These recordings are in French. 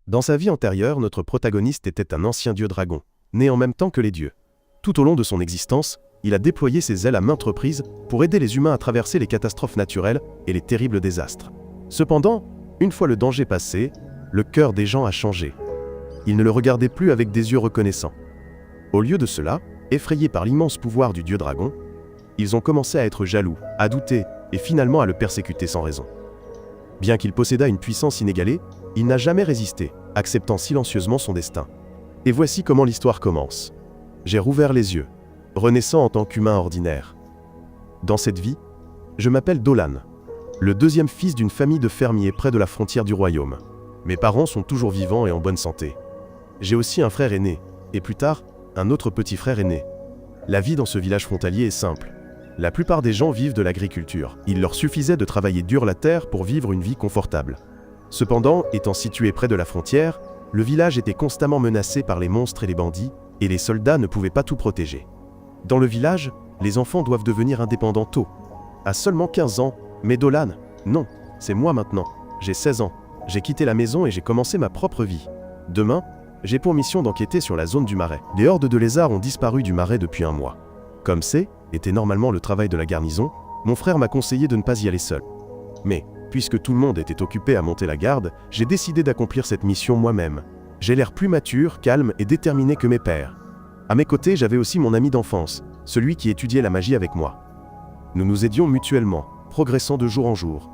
Dans sa vie antérieure, notre protagoniste était un ancien dieu dragon, né en même temps que les dieux. Tout au long de son existence, il a déployé ses ailes à maintes reprises pour aider les humains à traverser les catastrophes naturelles et les terribles désastres. Cependant, une fois le danger passé, le cœur des gens a changé. Ils ne le regardaient plus avec des yeux reconnaissants. Au lieu de cela, effrayés par l'immense pouvoir du dieu dragon, ils ont commencé à être jaloux, à douter et finalement à le persécuter sans raison. Bien qu'il possédât une puissance inégalée, il n'a jamais résisté, acceptant silencieusement son destin. Et voici comment l'histoire commence. J'ai rouvert les yeux, renaissant en tant qu'humain ordinaire. Dans cette vie, je m'appelle Dolan, le deuxième fils d'une famille de fermiers près de la frontière du royaume. Mes parents sont toujours vivants et en bonne santé. J'ai aussi un frère aîné, et plus tard, un autre petit frère aîné. La vie dans ce village frontalier est simple. La plupart des gens vivent de l'agriculture. Il leur suffisait de travailler dur la terre pour vivre une vie confortable. Cependant, étant situé près de la frontière, le village était constamment menacé par les monstres et les bandits, et les soldats ne pouvaient pas tout protéger. Dans le village, les enfants doivent devenir indépendants tôt. À seulement 15 ans, mais Dolan, non, c'est moi maintenant. J'ai 16 ans, j'ai quitté la maison et j'ai commencé ma propre vie. Demain, j'ai pour mission d'enquêter sur la zone du marais. Les hordes de lézards ont disparu du marais depuis un mois. Comme était normalement le travail de la garnison, mon frère m'a conseillé de ne pas y aller seul. Mais, puisque tout le monde était occupé à monter la garde, j'ai décidé d'accomplir cette mission moi-même. J'ai l'air plus mature, calme et déterminé que mes pères. À mes côtés, j'avais aussi mon ami d'enfance, celui qui étudiait la magie avec moi. Nous nous aidions mutuellement, progressant de jour en jour.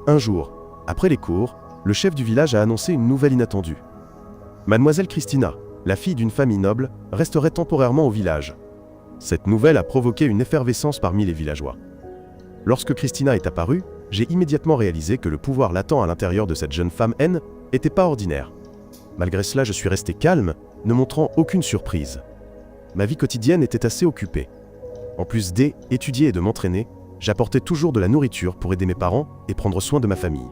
Un jour, après les cours, le chef du village a annoncé une nouvelle inattendue. Mademoiselle Christina, la fille d'une famille noble, resterait temporairement au village. Cette nouvelle a provoqué une effervescence parmi les villageois. Lorsque Christina est apparue, j'ai immédiatement réalisé que le pouvoir latent à l'intérieur de cette jeune femme N n'était pas ordinaire. Malgré cela, je suis resté calme, ne montrant aucune surprise. Ma vie quotidienne était assez occupée. En plus d'étudier et de m'entraîner, j'apportais toujours de la nourriture pour aider mes parents et prendre soin de ma famille.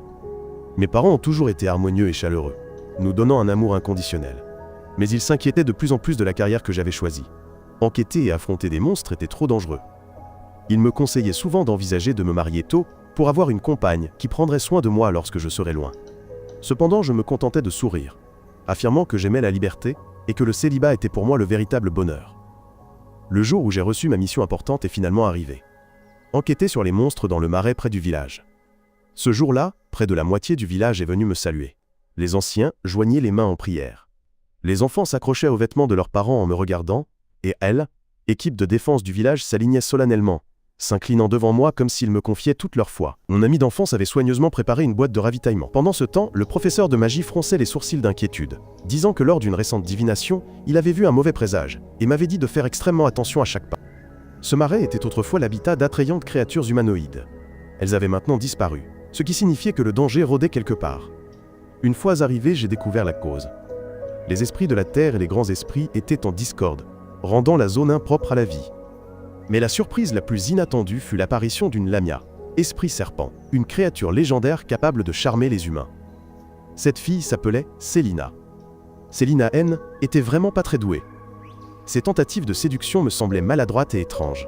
Mes parents ont toujours été harmonieux et chaleureux, nous donnant un amour inconditionnel. Mais ils s'inquiétaient de plus en plus de la carrière que j'avais choisie. Enquêter et affronter des monstres était trop dangereux. Ils me conseillaient souvent d'envisager de me marier tôt pour avoir une compagne qui prendrait soin de moi lorsque je serais loin. Cependant, je me contentais de sourire, affirmant que j'aimais la liberté et que le célibat était pour moi le véritable bonheur. Le jour où j'ai reçu ma mission importante est finalement arrivé. Enquêter sur les monstres dans le marais près du village. Ce jour-là, près de la moitié du village est venu me saluer. Les anciens joignaient les mains en prière. Les enfants s'accrochaient aux vêtements de leurs parents en me regardant, et elle, équipe de défense du village, s'alignait solennellement, s'inclinant devant moi comme s'ils me confiaient toute leur foi. Mon ami d'enfance avait soigneusement préparé une boîte de ravitaillement. Pendant ce temps, le professeur de magie fronçait les sourcils d'inquiétude, disant que lors d'une récente divination, il avait vu un mauvais présage, et m'avait dit de faire extrêmement attention à chaque pas. Ce marais était autrefois l'habitat d'attrayantes créatures humanoïdes. Elles avaient maintenant disparu, ce qui signifiait que le danger rôdait quelque part. Une fois arrivé, j'ai découvert la cause. Les esprits de la terre et les grands esprits étaient en discorde, rendant la zone impropre à la vie. Mais la surprise la plus inattendue fut l'apparition d'une lamia, esprit serpent, une créature légendaire capable de charmer les humains. Cette fille s'appelait Célina. Célina N était vraiment pas très douée. Ses tentatives de séduction me semblaient maladroites et étranges.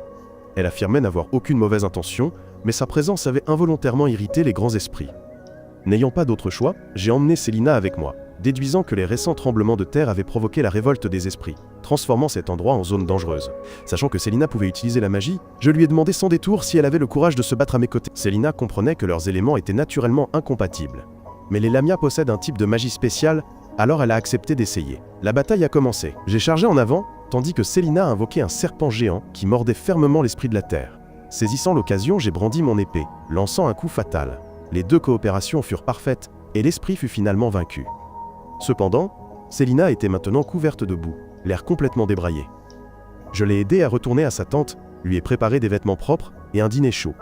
Elle affirmait n'avoir aucune mauvaise intention, mais sa présence avait involontairement irrité les grands esprits. N'ayant pas d'autre choix, j'ai emmené Célina avec moi, déduisant que les récents tremblements de terre avaient provoqué la révolte des esprits, transformant cet endroit en zone dangereuse. Sachant que Célina pouvait utiliser la magie, je lui ai demandé sans détour si elle avait le courage de se battre à mes côtés. Célina comprenait que leurs éléments étaient naturellement incompatibles. Mais les lamias possèdent un type de magie spéciale, alors elle a accepté d'essayer. La bataille a commencé. J'ai chargé en avant, tandis que Célina a invoqué un serpent géant qui mordait fermement l'esprit de la terre. Saisissant l'occasion, j'ai brandi mon épée, lançant un coup fatal. Les deux coopérations furent parfaites, et l'esprit fut finalement vaincu. Cependant, Célina était maintenant couverte de boue, l'air complètement débraillé. Je l'ai aidée à retourner à sa tente, lui ai préparé des vêtements propres et un dîner chaud.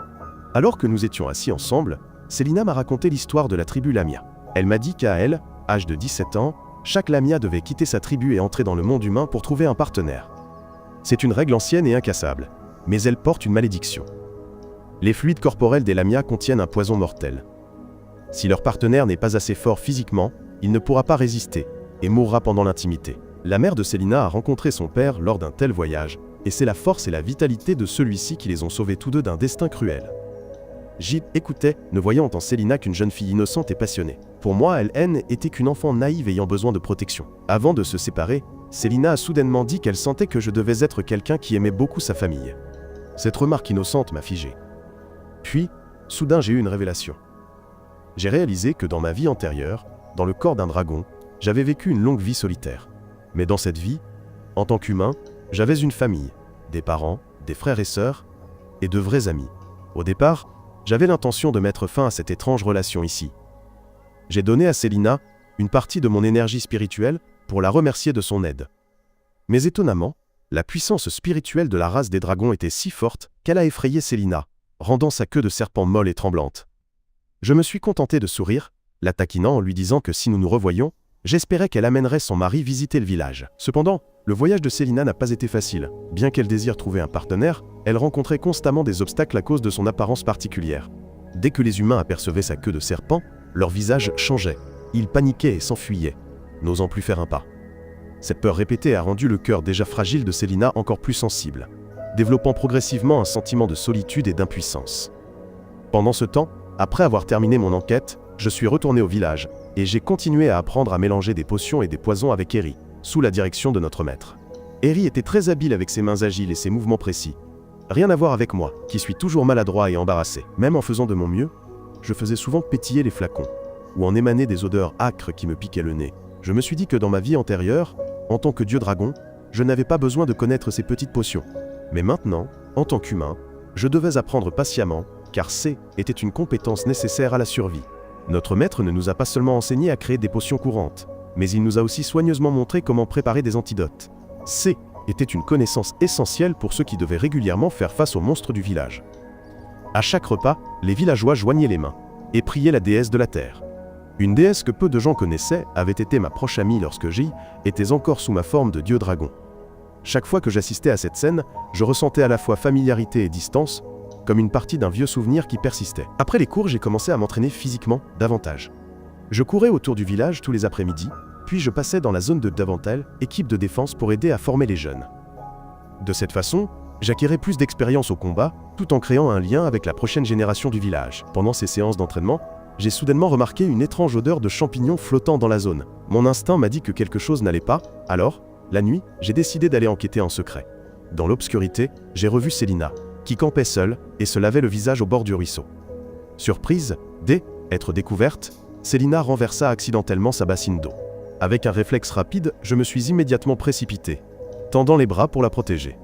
Alors que nous étions assis ensemble, Célina m'a raconté l'histoire de la tribu Lamia. Elle m'a dit qu'à elle, âge de 17 ans, chaque Lamia devait quitter sa tribu et entrer dans le monde humain pour trouver un partenaire. C'est une règle ancienne et incassable, mais elle porte une malédiction. Les fluides corporels des Lamias contiennent un poison mortel. Si leur partenaire n'est pas assez fort physiquement, il ne pourra pas résister et mourra pendant l'intimité. La mère de Célina a rencontré son père lors d'un tel voyage, et c'est la force et la vitalité de celui-ci qui les ont sauvés tous deux d'un destin cruel. J écoutait, ne voyant en Célina qu'une jeune fille innocente et passionnée. Pour moi, elle était qu'une enfant naïve ayant besoin de protection. Avant de se séparer, Célina a soudainement dit qu'elle sentait que je devais être quelqu'un qui aimait beaucoup sa famille. Cette remarque innocente m'a figé. Puis, soudain j'ai eu une révélation. J'ai réalisé que dans ma vie antérieure, dans le corps d'un dragon, j'avais vécu une longue vie solitaire. Mais dans cette vie, en tant qu'humain, j'avais une famille, des parents, des frères et sœurs, et de vrais amis. Au départ, j'avais l'intention de mettre fin à cette étrange relation ici. J'ai donné à Célina une partie de mon énergie spirituelle pour la remercier de son aide. Mais étonnamment, la puissance spirituelle de la race des dragons était si forte qu'elle a effrayé Célina, rendant sa queue de serpent molle et tremblante. Je me suis contenté de sourire, la taquinant en lui disant que si nous nous revoyions, j'espérais qu'elle amènerait son mari visiter le village. Cependant, le voyage de Célina n'a pas été facile. Bien qu'elle désire trouver un partenaire, elle rencontrait constamment des obstacles à cause de son apparence particulière. Dès que les humains apercevaient sa queue de serpent, leur visage changeait. Ils paniquaient et s'enfuyaient, n'osant plus faire un pas. Cette peur répétée a rendu le cœur déjà fragile de Célina encore plus sensible, développant progressivement un sentiment de solitude et d'impuissance. Pendant ce temps, après avoir terminé mon enquête, je suis retourné au village, et j'ai continué à apprendre à mélanger des potions et des poisons avec Eri, sous la direction de notre maître. Eri était très habile avec ses mains agiles et ses mouvements précis. Rien à voir avec moi, qui suis toujours maladroit et embarrassé. Même en faisant de mon mieux, je faisais souvent pétiller les flacons, ou en émaner des odeurs âcres qui me piquaient le nez. Je me suis dit que dans ma vie antérieure, en tant que dieu dragon, je n'avais pas besoin de connaître ces petites potions. Mais maintenant, en tant qu'humain, je devais apprendre patiemment, car C était une compétence nécessaire à la survie. Notre maître ne nous a pas seulement enseigné à créer des potions courantes, mais il nous a aussi soigneusement montré comment préparer des antidotes. C était une connaissance essentielle pour ceux qui devaient régulièrement faire face aux monstres du village. À chaque repas, les villageois joignaient les mains et priaient la déesse de la terre. Une déesse que peu de gens connaissaient avait été ma proche amie lorsque J était encore sous ma forme de dieu dragon. Chaque fois que j'assistais à cette scène, je ressentais à la fois familiarité et distance, comme une partie d'un vieux souvenir qui persistait. Après les cours, j'ai commencé à m'entraîner physiquement davantage. Je courais autour du village tous les après-midi, puis je passais dans la zone de Davantel, équipe de défense pour aider à former les jeunes. De cette façon, j'acquérais plus d'expérience au combat, tout en créant un lien avec la prochaine génération du village. Pendant ces séances d'entraînement, j'ai soudainement remarqué une étrange odeur de champignons flottant dans la zone. Mon instinct m'a dit que quelque chose n'allait pas, alors, la nuit, j'ai décidé d'aller enquêter en secret. Dans l'obscurité, j'ai revu Célina, qui campait seule et se lavait le visage au bord du ruisseau. Surprise, dès être découverte, Célina renversa accidentellement sa bassine d'eau. Avec un réflexe rapide, je me suis immédiatement précipité, tendant les bras pour la protéger.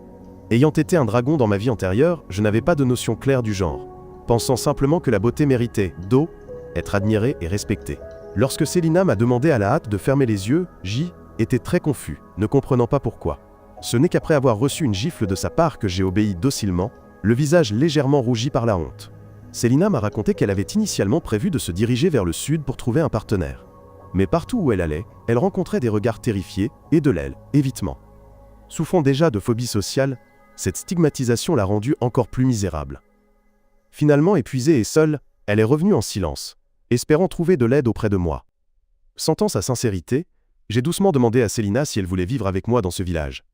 Ayant été un dragon dans ma vie antérieure, je n'avais pas de notion claire du genre, pensant simplement que la beauté méritait d'eau, être admirée et respectée. Lorsque Célina m'a demandé à la hâte de fermer les yeux, J était très confus, ne comprenant pas pourquoi. Ce n'est qu'après avoir reçu une gifle de sa part que j'ai obéi docilement, le visage légèrement rougi par la honte. Célina m'a raconté qu'elle avait initialement prévu de se diriger vers le sud pour trouver un partenaire. Mais partout où elle allait, elle rencontrait des regards terrifiés et de l'aile, évitement. Souffrant déjà de phobie sociale, cette stigmatisation l'a rendue encore plus misérable. Finalement épuisée et seule, elle est revenue en silence, espérant trouver de l'aide auprès de moi. Sentant sa sincérité, j'ai doucement demandé à Célina si elle voulait vivre avec moi dans ce village.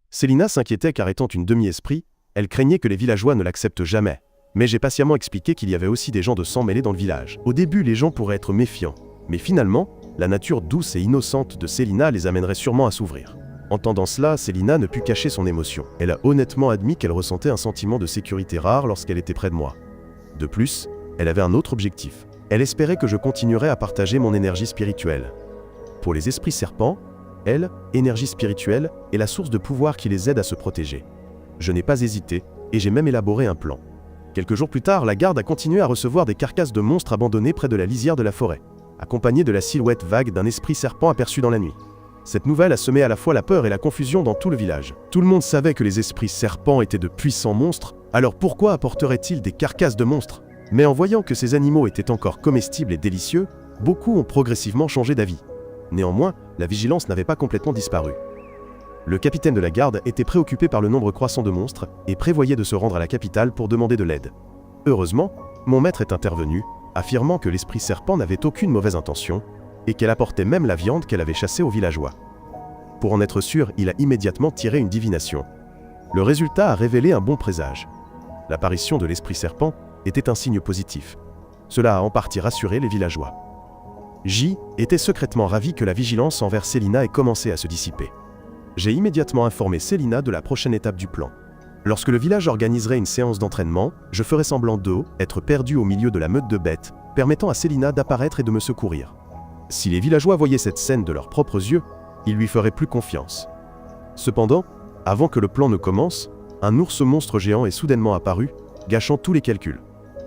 Célina s'inquiétait car étant une demi-esprit, elle craignait que les villageois ne l'acceptent jamais. Mais j'ai patiemment expliqué qu'il y avait aussi des gens de sang mêlés dans le village. Au début, les gens pourraient être méfiants, mais finalement, la nature douce et innocente de Célina les amènerait sûrement à s'ouvrir. Entendant cela, Célina ne put cacher son émotion. Elle a honnêtement admis qu'elle ressentait un sentiment de sécurité rare lorsqu'elle était près de moi. De plus, elle avait un autre objectif. Elle espérait que je continuerais à partager mon énergie spirituelle. Pour les esprits serpents, elle, énergie spirituelle, est la source de pouvoir qui les aide à se protéger. Je n'ai pas hésité, et j'ai même élaboré un plan. Quelques jours plus tard, la garde a continué à recevoir des carcasses de monstres abandonnés près de la lisière de la forêt, accompagnées de la silhouette vague d'un esprit serpent aperçu dans la nuit. Cette nouvelle a semé à la fois la peur et la confusion dans tout le village. Tout le monde savait que les esprits serpents étaient de puissants monstres, alors pourquoi apporteraient-ils des carcasses de monstres? Mais en voyant que ces animaux étaient encore comestibles et délicieux, beaucoup ont progressivement changé d'avis. Néanmoins, la vigilance n'avait pas complètement disparu. Le capitaine de la garde était préoccupé par le nombre croissant de monstres et prévoyait de se rendre à la capitale pour demander de l'aide. Heureusement, mon maître est intervenu, affirmant que l'esprit serpent n'avait aucune mauvaise intention et qu'elle apportait même la viande qu'elle avait chassée aux villageois. Pour en être sûr, il a immédiatement tiré une divination. Le résultat a révélé un bon présage. L'apparition de l'esprit serpent était un signe positif. Cela a en partie rassuré les villageois. J était secrètement ravi que la vigilance envers Célina ait commencé à se dissiper. J'ai immédiatement informé Célina de la prochaine étape du plan. Lorsque le village organiserait une séance d'entraînement, je ferais semblant être perdu au milieu de la meute de bêtes, permettant à Célina d'apparaître et de me secourir. Si les villageois voyaient cette scène de leurs propres yeux, ils lui feraient plus confiance. Cependant, avant que le plan ne commence, un ours monstre géant est soudainement apparu, gâchant tous les calculs.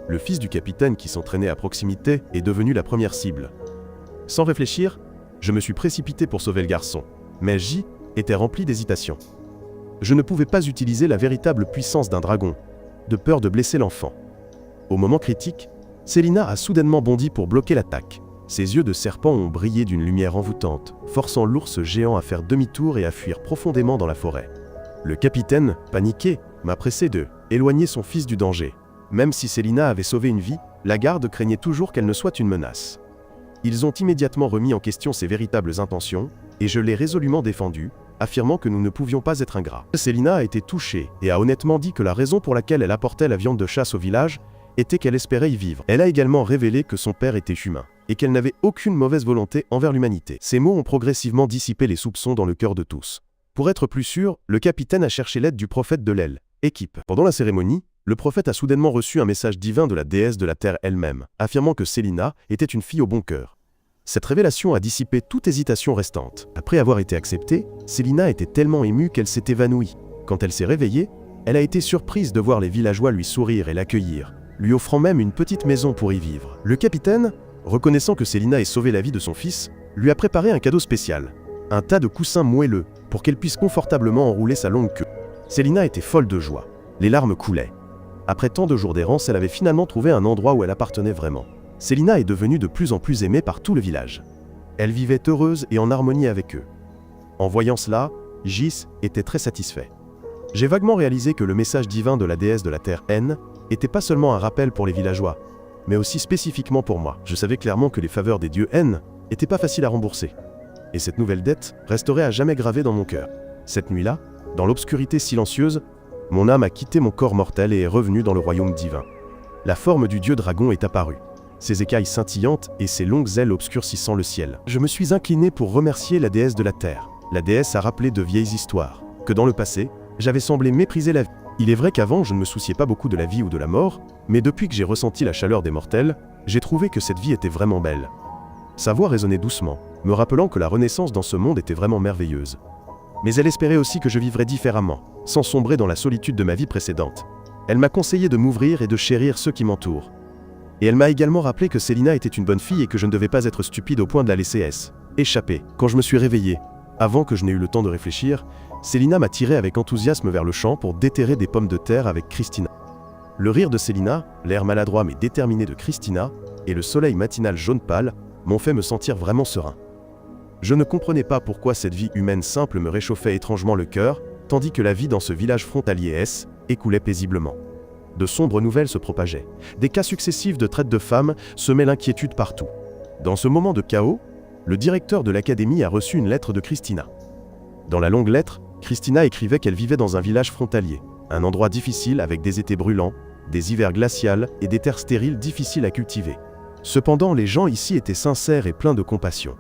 Le fils du capitaine qui s'entraînait à proximité est devenu la première cible. Sans réfléchir, je me suis précipité pour sauver le garçon, mais J était rempli d'hésitation. Je ne pouvais pas utiliser la véritable puissance d'un dragon, de peur de blesser l'enfant. Au moment critique, Célina a soudainement bondi pour bloquer l'attaque. Ses yeux de serpent ont brillé d'une lumière envoûtante, forçant l'ours géant à faire demi-tour et à fuir profondément dans la forêt. Le capitaine, paniqué, m'a pressé de éloigner son fils du danger. Même si Célina avait sauvé une vie, la garde craignait toujours qu'elle ne soit une menace. Ils ont immédiatement remis en question ses véritables intentions, et je l'ai résolument défendu, affirmant que nous ne pouvions pas être ingrats. Célina a été touchée et a honnêtement dit que la raison pour laquelle elle apportait la viande de chasse au village était qu'elle espérait y vivre. Elle a également révélé que son père était humain, et qu'elle n'avait aucune mauvaise volonté envers l'humanité. Ces mots ont progressivement dissipé les soupçons dans le cœur de tous. Pour être plus sûr, le capitaine a cherché l'aide du prophète de l'El, Équipe. Pendant la cérémonie, le prophète a soudainement reçu un message divin de la déesse de la terre elle-même, affirmant que Célina était une fille au bon cœur. Cette révélation a dissipé toute hésitation restante. Après avoir été acceptée, Célina était tellement émue qu'elle s'est évanouie. Quand elle s'est réveillée, elle a été surprise de voir les villageois lui sourire et l'accueillir, lui offrant même une petite maison pour y vivre. Le capitaine, reconnaissant que Célina ait sauvé la vie de son fils, lui a préparé un cadeau spécial, un tas de coussins moelleux, pour qu'elle puisse confortablement enrouler sa longue queue. Célina était folle de joie. Les larmes coulaient. Après tant de jours d'errance, elle avait finalement trouvé un endroit où elle appartenait vraiment. Célina est devenue de plus en plus aimée par tout le village. Elle vivait heureuse et en harmonie avec eux. En voyant cela, Gis était très satisfait. J'ai vaguement réalisé que le message divin de la déesse de la terre N était pas seulement un rappel pour les villageois, mais aussi spécifiquement pour moi. Je savais clairement que les faveurs des dieux N n'étaient pas faciles à rembourser. Et cette nouvelle dette resterait à jamais gravée dans mon cœur. Cette nuit-là, dans l'obscurité silencieuse, mon âme a quitté mon corps mortel et est revenue dans le royaume divin. La forme du dieu dragon est apparue, ses écailles scintillantes et ses longues ailes obscurcissant le ciel. Je me suis incliné pour remercier la déesse de la terre. La déesse a rappelé de vieilles histoires, que dans le passé, j'avais semblé mépriser la vie. Il est vrai qu'avant, je ne me souciais pas beaucoup de la vie ou de la mort, mais depuis que j'ai ressenti la chaleur des mortels, j'ai trouvé que cette vie était vraiment belle. Sa voix résonnait doucement, me rappelant que la renaissance dans ce monde était vraiment merveilleuse. Mais elle espérait aussi que je vivrais différemment, sans sombrer dans la solitude de ma vie précédente. Elle m'a conseillé de m'ouvrir et de chérir ceux qui m'entourent. Et elle m'a également rappelé que Célina était une bonne fille et que je ne devais pas être stupide au point de la laisser échapper. Quand je me suis réveillé, avant que je n'ai eu le temps de réfléchir, Célina m'a tiré avec enthousiasme vers le champ pour déterrer des pommes de terre avec Christina. Le rire de Célina, l'air maladroit mais déterminé de Christina, et le soleil matinal jaune pâle m'ont fait me sentir vraiment serein. Je ne comprenais pas pourquoi cette vie humaine simple me réchauffait étrangement le cœur, tandis que la vie dans ce village frontalier écoulait paisiblement. De sombres nouvelles se propageaient. Des cas successifs de traite de femmes semaient l'inquiétude partout. Dans ce moment de chaos, le directeur de l'académie a reçu une lettre de Christina. Dans la longue lettre, Christina écrivait qu'elle vivait dans un village frontalier, un endroit difficile avec des étés brûlants, des hivers glaciaux et des terres stériles difficiles à cultiver. Cependant, les gens ici étaient sincères et pleins de compassion.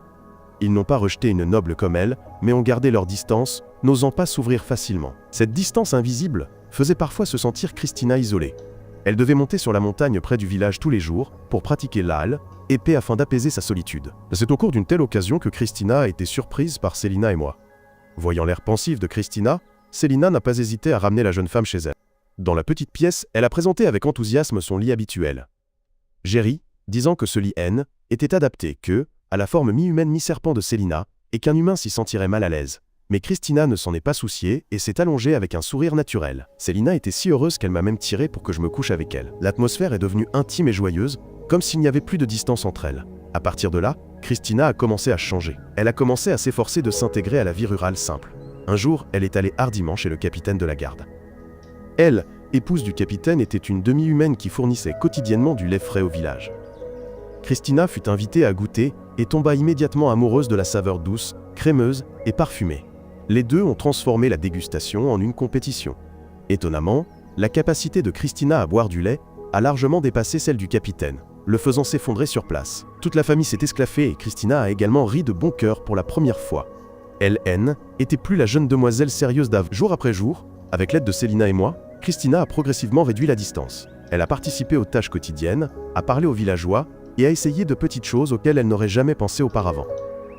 Ils n'ont pas rejeté une noble comme elle, mais ont gardé leur distance, n'osant pas s'ouvrir facilement. Cette distance invisible faisait parfois se sentir Christina isolée. Elle devait monter sur la montagne près du village tous les jours pour pratiquer l'âle, épée afin d'apaiser sa solitude. C'est au cours d'une telle occasion que Christina a été surprise par Célina et moi. Voyant l'air pensif de Christina, Célina n'a pas hésité à ramener la jeune femme chez elle. Dans la petite pièce, elle a présenté avec enthousiasme son lit habituel. J'ai ri, disant que ce lit N était adapté à la forme mi-humaine mi-serpent de Célina, et qu'un humain s'y sentirait mal à l'aise. Mais Christina ne s'en est pas souciée et s'est allongée avec un sourire naturel. Célina était si heureuse qu'elle m'a même tiré pour que je me couche avec elle. L'atmosphère est devenue intime et joyeuse, comme s'il n'y avait plus de distance entre elles. À partir de là, Christina a commencé à changer. Elle a commencé à s'efforcer de s'intégrer à la vie rurale simple. Un jour, elle est allée hardiment chez le capitaine de la garde. Elle, épouse du capitaine, était une demi-humaine qui fournissait quotidiennement du lait frais au village. Christina fut invitée à goûter et tomba immédiatement amoureuse de la saveur douce, crémeuse et parfumée. Les deux ont transformé la dégustation en une compétition. Étonnamment, la capacité de Christina à boire du lait a largement dépassé celle du capitaine, le faisant s'effondrer sur place. Toute la famille s'est esclaffée et Christina a également ri de bon cœur pour la première fois. Elle était plus la jeune demoiselle sérieuse d'avant. Jour après jour, avec l'aide de Célina et moi, Christina a progressivement réduit la distance. Elle a participé aux tâches quotidiennes, a parlé aux villageois et a essayé de petites choses auxquelles elle n'aurait jamais pensé auparavant.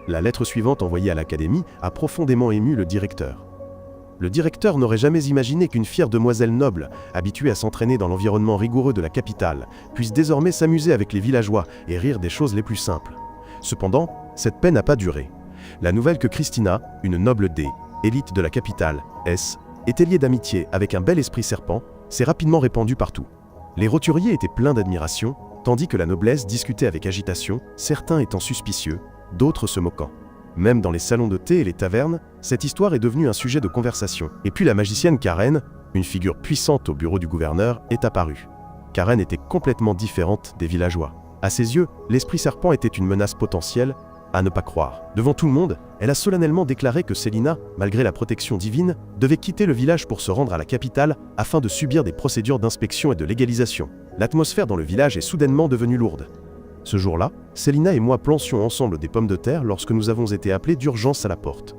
La lettre suivante envoyée à l'académie a profondément ému le directeur. Le directeur n'aurait jamais imaginé qu'une fière demoiselle noble, habituée à s'entraîner dans l'environnement rigoureux de la capitale, puisse désormais s'amuser avec les villageois et rire des choses les plus simples. Cependant, cette paix n'a pas duré. La nouvelle que Christina, une noble élite de la capitale, était liée d'amitié avec un bel esprit serpent, s'est rapidement répandue partout. Les roturiers étaient pleins d'admiration, tandis que la noblesse discutait avec agitation, certains étant suspicieux, d'autres se moquant. Même dans les salons de thé et les tavernes, cette histoire est devenue un sujet de conversation. Et puis la magicienne Karen, une figure puissante au bureau du gouverneur, est apparue. Karen était complètement différente des villageois. À ses yeux, l'esprit serpent était une menace potentielle, à ne pas croire. Devant tout le monde, elle a solennellement déclaré que Célina, malgré la protection divine, devait quitter le village pour se rendre à la capitale afin de subir des procédures d'inspection et de légalisation. L'atmosphère dans le village est soudainement devenue lourde. Ce jour-là, Célina et moi plancions ensemble des pommes de terre lorsque nous avons été appelés d'urgence à la porte.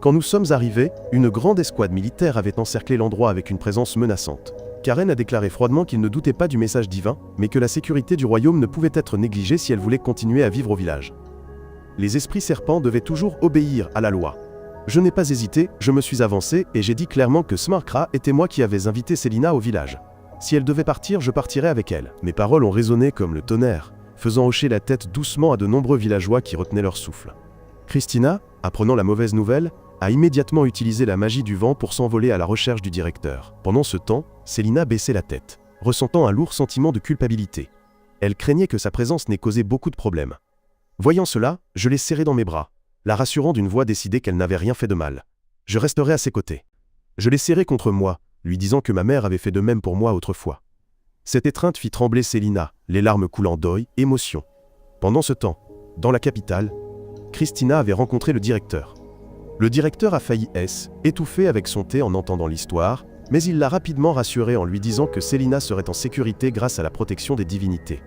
Quand nous sommes arrivés, une grande escouade militaire avait encerclé l'endroit avec une présence menaçante. Karen a déclaré froidement qu'il ne doutait pas du message divin, mais que la sécurité du royaume ne pouvait être négligée si elle voulait continuer à vivre au village. Les esprits serpents devaient toujours obéir à la loi. Je n'ai pas hésité, je me suis avancé et j'ai dit clairement que Smarkra était moi qui avais invité Célina au village. Si elle devait partir, je partirais avec elle. Mes paroles ont résonné comme le tonnerre, faisant hocher la tête doucement à de nombreux villageois qui retenaient leur souffle. Christina, apprenant la mauvaise nouvelle, a immédiatement utilisé la magie du vent pour s'envoler à la recherche du directeur. Pendant ce temps, Célina baissait la tête, ressentant un lourd sentiment de culpabilité. Elle craignait que sa présence n'ait causé beaucoup de problèmes. Voyant cela, je l'ai serrée dans mes bras, la rassurant d'une voix décidée qu'elle n'avait rien fait de mal. Je resterai à ses côtés. Je l'ai serrée contre moi, lui disant que ma mère avait fait de même pour moi autrefois. Cette étreinte fit trembler Célina, les larmes coulant d'émotion. Pendant ce temps, dans la capitale, Christina avait rencontré le directeur. Le directeur a failli étouffer avec son thé en entendant l'histoire, mais il l'a rapidement rassurée en lui disant que Célina serait en sécurité grâce à la protection des divinités.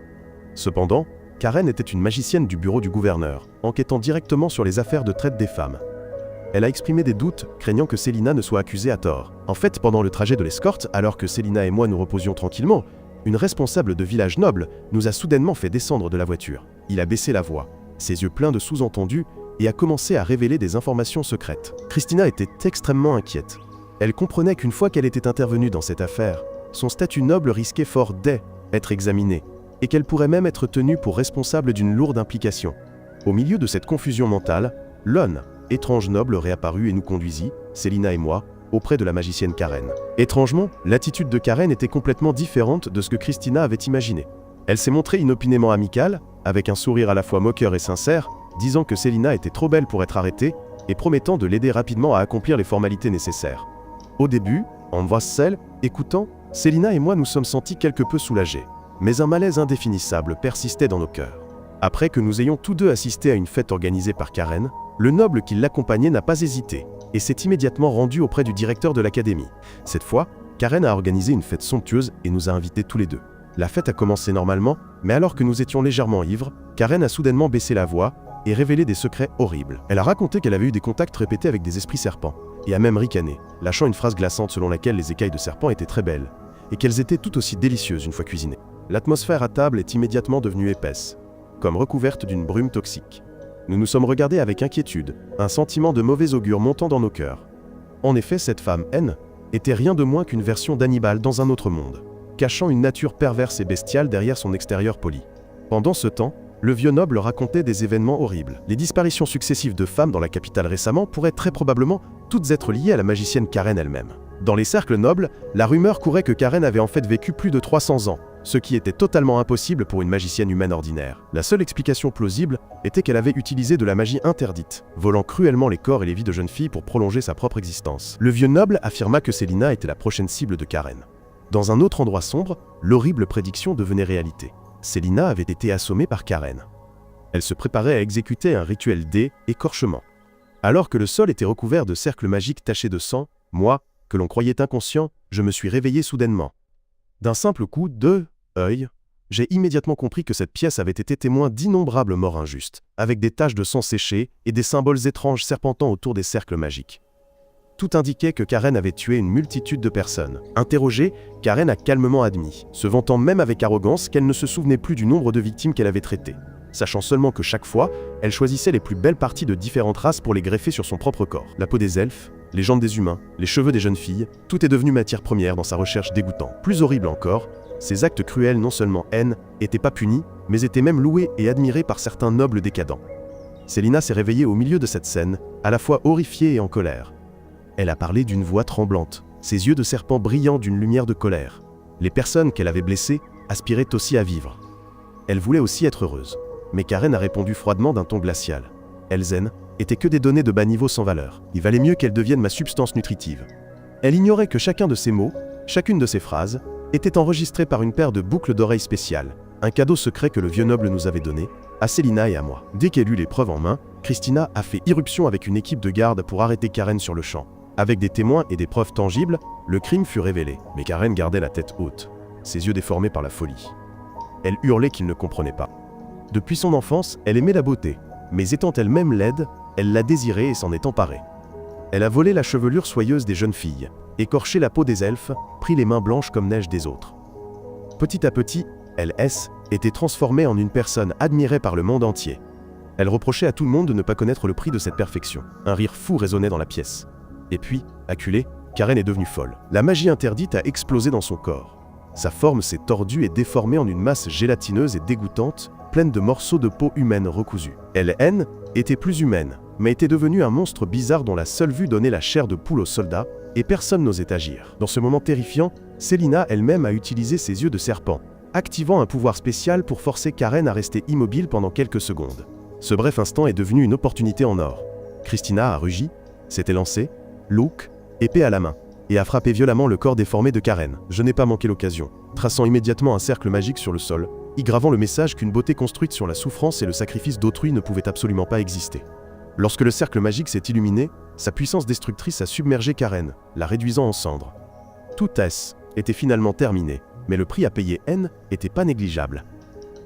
Cependant, Karen était une magicienne du bureau du gouverneur, enquêtant directement sur les affaires de traite des femmes. Elle a exprimé des doutes, craignant que Célina ne soit accusée à tort. En fait, pendant le trajet de l'escorte, alors que Célina et moi nous reposions tranquillement, une responsable de village noble nous a soudainement fait descendre de la voiture. Il a baissé la voix, ses yeux pleins de sous-entendus, et a commencé à révéler des informations secrètes. Christina était extrêmement inquiète. Elle comprenait qu'une fois qu'elle était intervenue dans cette affaire, son statut noble risquait fort d'être examiné, et qu'elle pourrait même être tenue pour responsable d'une lourde implication. Au milieu de cette confusion mentale, étrange noble réapparut et nous conduisit, Célina et moi, auprès de la magicienne Karen. Étrangement, l'attitude de Karen était complètement différente de ce que Christina avait imaginé. Elle s'est montrée inopinément amicale, avec un sourire à la fois moqueur et sincère, disant que Célina était trop belle pour être arrêtée, et promettant de l'aider rapidement à accomplir les formalités nécessaires. Au début, en voix seule, écoutant, Célina et moi nous sommes sentis quelque peu soulagés. Mais un malaise indéfinissable persistait dans nos cœurs. Après que nous ayons tous deux assisté à une fête organisée par Karen, le noble qui l'accompagnait n'a pas hésité, et s'est immédiatement rendu auprès du directeur de l'académie. Cette fois, Karen a organisé une fête somptueuse et nous a invités tous les deux. La fête a commencé normalement, mais alors que nous étions légèrement ivres, Karen a soudainement baissé la voix et révélé des secrets horribles. Elle a raconté qu'elle avait eu des contacts répétés avec des esprits serpents, et a même ricané, lâchant une phrase glaçante selon laquelle les écailles de serpent étaient très belles, et qu'elles étaient tout aussi délicieuses une fois cuisinées. L'atmosphère à table est immédiatement devenue épaisse, comme recouverte d'une brume toxique. Nous nous sommes regardés avec inquiétude, un sentiment de mauvais augure montant dans nos cœurs. En effet, cette femme, était rien de moins qu'une version d'Hannibal dans un autre monde, cachant une nature perverse et bestiale derrière son extérieur poli. Pendant ce temps, le vieux noble racontait des événements horribles. Les disparitions successives de femmes dans la capitale récemment pourraient très probablement toutes être liées à la magicienne Karen elle-même. Dans les cercles nobles, la rumeur courait que Karen avait en fait vécu plus de 300 ans, ce qui était totalement impossible pour une magicienne humaine ordinaire. La seule explication plausible était qu'elle avait utilisé de la magie interdite, volant cruellement les corps et les vies de jeunes filles pour prolonger sa propre existence. Le vieux noble affirma que Célina était la prochaine cible de Karen. Dans un autre endroit sombre, l'horrible prédiction devenait réalité. Célina avait été assommée par Karen. Elle se préparait à exécuter un rituel d'écorchement. Alors que le sol était recouvert de cercles magiques tachés de sang, moi, que l'on croyait inconscient, je me suis réveillé soudainement. D'un simple coup œil, j'ai immédiatement compris que cette pièce avait été témoin d'innombrables morts injustes, avec des taches de sang séché et des symboles étranges serpentant autour des cercles magiques. Tout indiquait que Karen avait tué une multitude de personnes. Interrogée, Karen a calmement admis, se vantant même avec arrogance qu'elle ne se souvenait plus du nombre de victimes qu'elle avait traitées, sachant seulement que chaque fois, elle choisissait les plus belles parties de différentes races pour les greffer sur son propre corps. La peau des elfes, les jambes des humains, les cheveux des jeunes filles, tout est devenu matière première dans sa recherche dégoûtante. Plus horrible encore, ces actes cruels non seulement n'étaient pas punis, mais étaient même loués et admirés par certains nobles décadents. Célina s'est réveillée au milieu de cette scène, à la fois horrifiée et en colère. Elle a parlé d'une voix tremblante, ses yeux de serpent brillant d'une lumière de colère. Les personnes qu'elle avait blessées aspiraient aussi à vivre. Elle voulait aussi être heureuse. Mais Karen a répondu froidement d'un ton glacial. Elles étaient que des données de bas niveau sans valeur. Il valait mieux qu'elles deviennent ma substance nutritive. Elle ignorait que chacun de ces mots, chacune de ces phrases, était enregistré par une paire de boucles d'oreilles spéciales, un cadeau secret que le vieux noble nous avait donné, à Célina et à moi. Dès qu'elle eut les preuves en main, Christina a fait irruption avec une équipe de garde pour arrêter Karen sur le champ. Avec des témoins et des preuves tangibles, le crime fut révélé. Mais Karen gardait la tête haute, ses yeux déformés par la folie. Elle hurlait qu'il ne comprenait pas. Depuis son enfance, elle aimait la beauté, mais étant elle-même laide, elle l'a désirée et s'en est emparée. Elle a volé la chevelure soyeuse des jeunes filles, écorché la peau des elfes, pris les mains blanches comme neige des autres. Petit à petit, elle était transformée en une personne admirée par le monde entier. Elle reprochait à tout le monde de ne pas connaître le prix de cette perfection. Un rire fou résonnait dans la pièce. Et puis, acculée, Karen est devenue folle. La magie interdite a explosé dans son corps. Sa forme s'est tordue et déformée en une masse gélatineuse et dégoûtante, pleine de morceaux de peau humaine recousus. Elle était plus humaine, mais était devenue un monstre bizarre dont la seule vue donnait la chair de poule aux soldats, et personne n'osait agir. Dans ce moment terrifiant, Célina elle-même a utilisé ses yeux de serpent, activant un pouvoir spécial pour forcer Karen à rester immobile pendant quelques secondes. Ce bref instant est devenu une opportunité en or. Christina a rugi, s'était lancée, Luke, épée à la main, et a frappé violemment le corps déformé de Karen. Je n'ai pas manqué l'occasion, traçant immédiatement un cercle magique sur le sol, y gravant le message qu'une beauté construite sur la souffrance et le sacrifice d'autrui ne pouvait absolument pas exister. Lorsque le cercle magique s'est illuminé, sa puissance destructrice a submergé Karen, la réduisant en cendres. Tout était finalement terminé, mais le prix à payer était pas négligeable.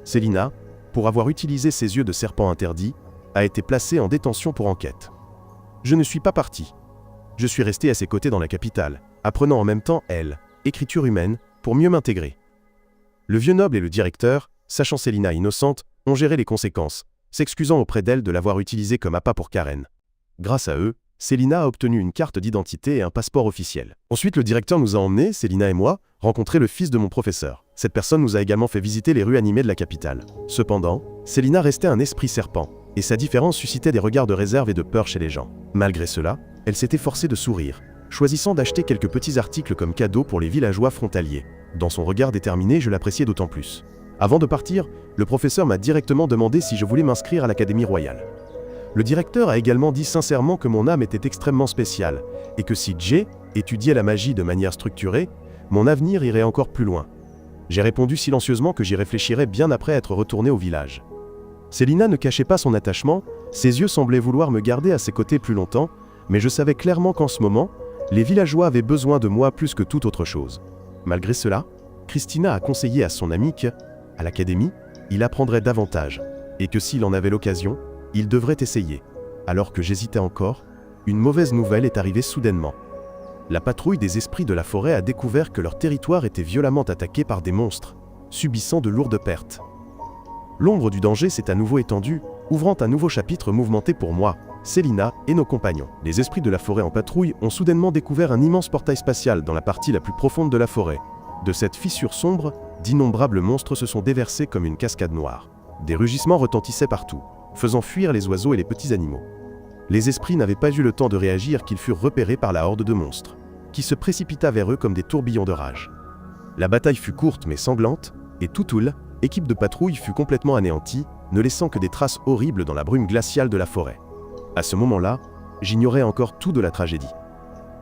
Célina, pour avoir utilisé ses yeux de serpent interdits, a été placée en détention pour enquête. Je ne suis pas parti. Je suis resté à ses côtés dans la capitale, apprenant en même temps, écriture humaine, pour mieux m'intégrer. Le vieux noble et le directeur, sachant Célina innocente, ont géré les conséquences, s'excusant auprès d'elle de l'avoir utilisée comme appât pour Karen. Grâce à eux, Célina a obtenu une carte d'identité et un passeport officiel. Ensuite, le directeur nous a emmenés, Célina et moi, rencontrer le fils de mon professeur. Cette personne nous a également fait visiter les rues animées de la capitale. Cependant, Célina restait un esprit serpent, et sa différence suscitait des regards de réserve et de peur chez les gens. Malgré cela, elle s'était forcée de sourire, choisissant d'acheter quelques petits articles comme cadeaux pour les villageois frontaliers. Dans son regard déterminé, je l'appréciais d'autant plus. Avant de partir, le professeur m'a directement demandé si je voulais m'inscrire à l'Académie royale. Le directeur a également dit sincèrement que mon âme était extrêmement spéciale, et que si j'ai étudié la magie de manière structurée, mon avenir irait encore plus loin. J'ai répondu silencieusement que j'y réfléchirais bien après être retourné au village. Célina ne cachait pas son attachement, ses yeux semblaient vouloir me garder à ses côtés plus longtemps, mais je savais clairement qu'en ce moment, les villageois avaient besoin de moi plus que toute autre chose. Malgré cela, Christina a conseillé à son ami que, à l'académie, il apprendrait davantage, et que s'il en avait l'occasion, il devrait essayer. Alors que j'hésitais encore, une mauvaise nouvelle est arrivée soudainement. La patrouille des esprits de la forêt a découvert que leur territoire était violemment attaqué par des monstres, subissant de lourdes pertes. L'ombre du danger s'est à nouveau étendue, ouvrant un nouveau chapitre mouvementé pour moi, Célina et nos compagnons. Les esprits de la forêt en patrouille ont soudainement découvert un immense portail spatial dans la partie la plus profonde de la forêt. De cette fissure sombre, d'innombrables monstres se sont déversés comme une cascade noire. Des rugissements retentissaient partout, faisant fuir les oiseaux et les petits animaux. Les esprits n'avaient pas eu le temps de réagir qu'ils furent repérés par la horde de monstres, qui se précipita vers eux comme des tourbillons de rage. La bataille fut courte mais sanglante, et Toutoul, équipe de patrouille, fut complètement anéantie, ne laissant que des traces horribles dans la brume glaciale de la forêt. À ce moment-là, j'ignorais encore tout de la tragédie.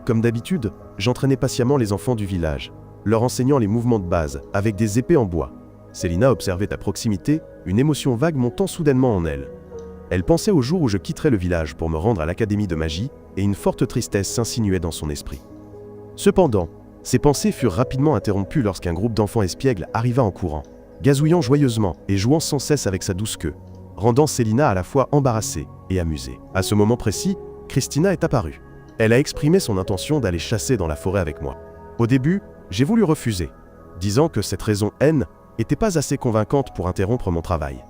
Comme d'habitude, j'entraînais patiemment les enfants du village, leur enseignant les mouvements de base, avec des épées en bois. Célina observait à proximité, une émotion vague montant soudainement en elle. Elle pensait au jour où je quitterais le village pour me rendre à l'académie de magie, et une forte tristesse s'insinuait dans son esprit. Cependant, Ces pensées furent rapidement interrompues lorsqu'un groupe d'enfants espiègles arriva en courant, gazouillant joyeusement et jouant sans cesse avec sa douce queue, rendant Célina à la fois embarrassée et amusée. À ce moment précis, Christina est apparue. Elle a exprimé son intention d'aller chasser dans la forêt avec moi. Au début, j'ai voulu refuser, disant que cette raison N n'était pas assez convaincante pour interrompre mon travail.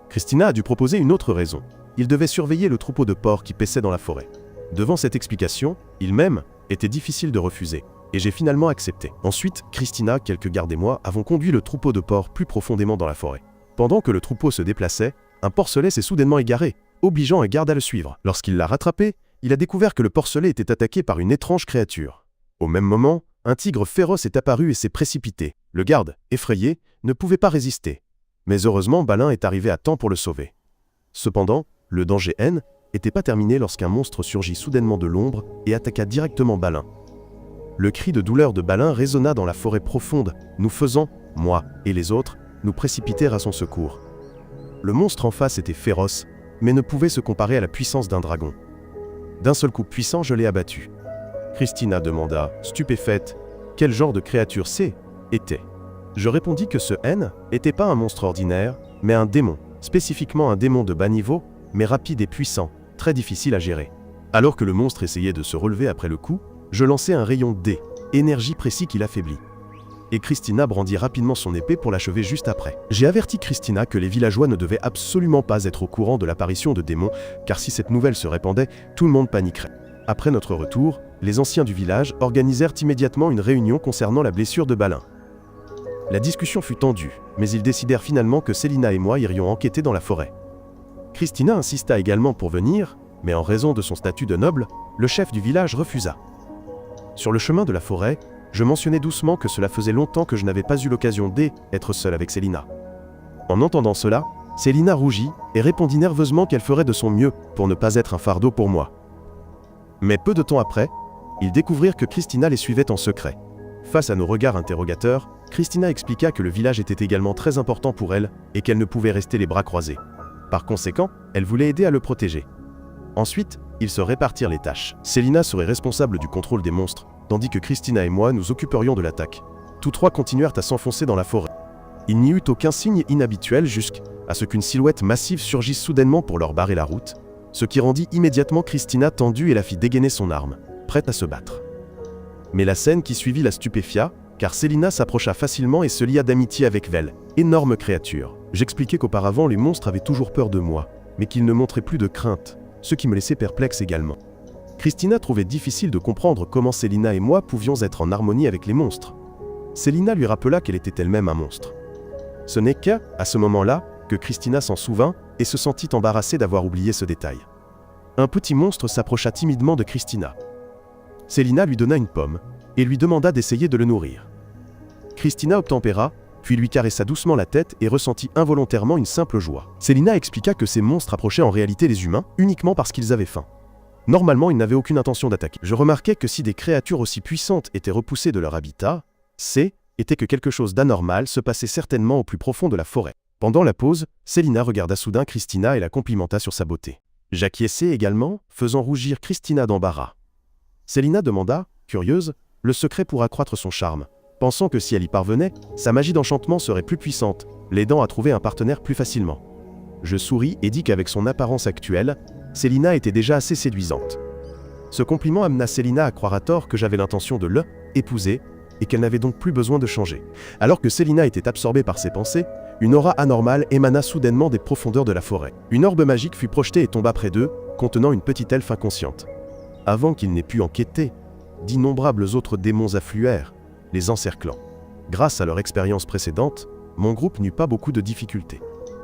Christina a dû proposer une autre raison. Il devait surveiller le troupeau de porcs qui paissait dans la forêt. Devant cette explication, il même était difficile de refuser, et j'ai finalement accepté. Ensuite, Christina, quelques gardes et moi avons conduit le troupeau de porcs plus profondément dans la forêt. Pendant que le troupeau se déplaçait, un porcelet s'est soudainement égaré, obligeant un garde à le suivre. Lorsqu'il l'a rattrapé, il a découvert que le porcelet était attaqué par une étrange créature. Au même moment, un tigre féroce est apparu et s'est précipité. Le garde, effrayé, ne pouvait pas résister. Mais heureusement, Balin est arrivé à temps pour le sauver. Cependant, le danger N n'était pas terminé lorsqu'un monstre surgit soudainement de l'ombre et attaqua directement Balin. Le cri de douleur de Balin résonna dans la forêt profonde, nous faisant, moi et les autres, nous précipiter à son secours. Le monstre en face était féroce, mais ne pouvait se comparer à la puissance d'un dragon. D'un seul coup puissant, je l'ai abattu. Christina demanda, stupéfaite, quel genre de créature était. Je répondis que ce N n'était pas un monstre ordinaire, mais un démon, spécifiquement un démon de bas niveau, mais rapide et puissant, très difficile à gérer. Alors que le monstre essayait de se relever après le coup, je lançai un rayon D, énergie précis qui l'affaiblit. Et Christina brandit rapidement son épée pour l'achever juste après. J'ai averti Christina que les villageois ne devaient absolument pas être au courant de l'apparition de démons, car si cette nouvelle se répandait, tout le monde paniquerait. Après notre retour, les anciens du village organisèrent immédiatement une réunion concernant la blessure de Balin. La discussion fut tendue, mais ils décidèrent finalement que Célina et moi irions enquêter dans la forêt. Christina insista également pour venir, mais en raison de son statut de noble, le chef du village refusa. Sur le chemin de la forêt, je mentionnai doucement que cela faisait longtemps que je n'avais pas eu l'occasion d'être seul avec Célina. En entendant cela, Célina rougit et répondit nerveusement qu'elle ferait de son mieux pour ne pas être un fardeau pour moi. Mais peu de temps après, ils découvrirent que Christina les suivait en secret. Face à nos regards interrogateurs, Christina expliqua que le village était également très important pour elle et qu'elle ne pouvait rester les bras croisés. Par conséquent, elle voulait aider à le protéger. Ensuite, ils se répartirent les tâches. Célina serait responsable du contrôle des monstres, tandis que Christina et moi nous occuperions de l'attaque. Tous trois continuèrent à s'enfoncer dans la forêt. Il n'y eut aucun signe inhabituel jusqu'à ce qu'une silhouette massive surgisse soudainement pour leur barrer la route, ce qui rendit immédiatement Christina tendue et la fit dégainer son arme, prête à se battre. Mais la scène qui suivit la stupéfia, car Célina s'approcha facilement et se lia d'amitié avec Vel, énorme créature. J'expliquai qu'auparavant les monstres avaient toujours peur de moi, mais qu'ils ne montraient plus de crainte, ce qui me laissait perplexe également. Christina trouvait difficile de comprendre comment Célina et moi pouvions être en harmonie avec les monstres. Célina lui rappela qu'elle était elle-même un monstre. Ce n'est qu'à ce moment-là que Christina s'en souvint et se sentit embarrassée d'avoir oublié ce détail. Un petit monstre s'approcha timidement de Christina. Célina lui donna une pomme et lui demanda d'essayer de le nourrir. Christina obtempéra, puis lui caressa doucement la tête et ressentit involontairement une simple joie. Célina expliqua que ces monstres approchaient en réalité les humains uniquement parce qu'ils avaient faim. Normalement, ils n'avaient aucune intention d'attaquer. Je remarquai que si des créatures aussi puissantes étaient repoussées de leur habitat, était que quelque chose d'anormal se passait certainement au plus profond de la forêt. Pendant la pause, Célina regarda soudain Christina et la complimenta sur sa beauté. J'acquiesçai également, faisant rougir Christina d'embarras. Célina demanda, curieuse, le secret pour accroître son charme, pensant que si elle y parvenait, sa magie d'enchantement serait plus puissante, l'aidant à trouver un partenaire plus facilement. Je souris et dis qu'avec son apparence actuelle, Célina était déjà assez séduisante. Ce compliment amena Célina à croire à tort que j'avais l'intention de l'épouser et qu'elle n'avait donc plus besoin de changer. Alors que Célina était absorbée par ses pensées, une aura anormale émana soudainement des profondeurs de la forêt. Une orbe magique fut projetée et tomba près d'eux, contenant une petite elfe inconsciente. Avant qu'ils n'aient pu enquêter, d'innombrables autres démons affluèrent, les encerclant. Grâce à leur expérience précédente, mon groupe n'eut pas beaucoup de difficultés.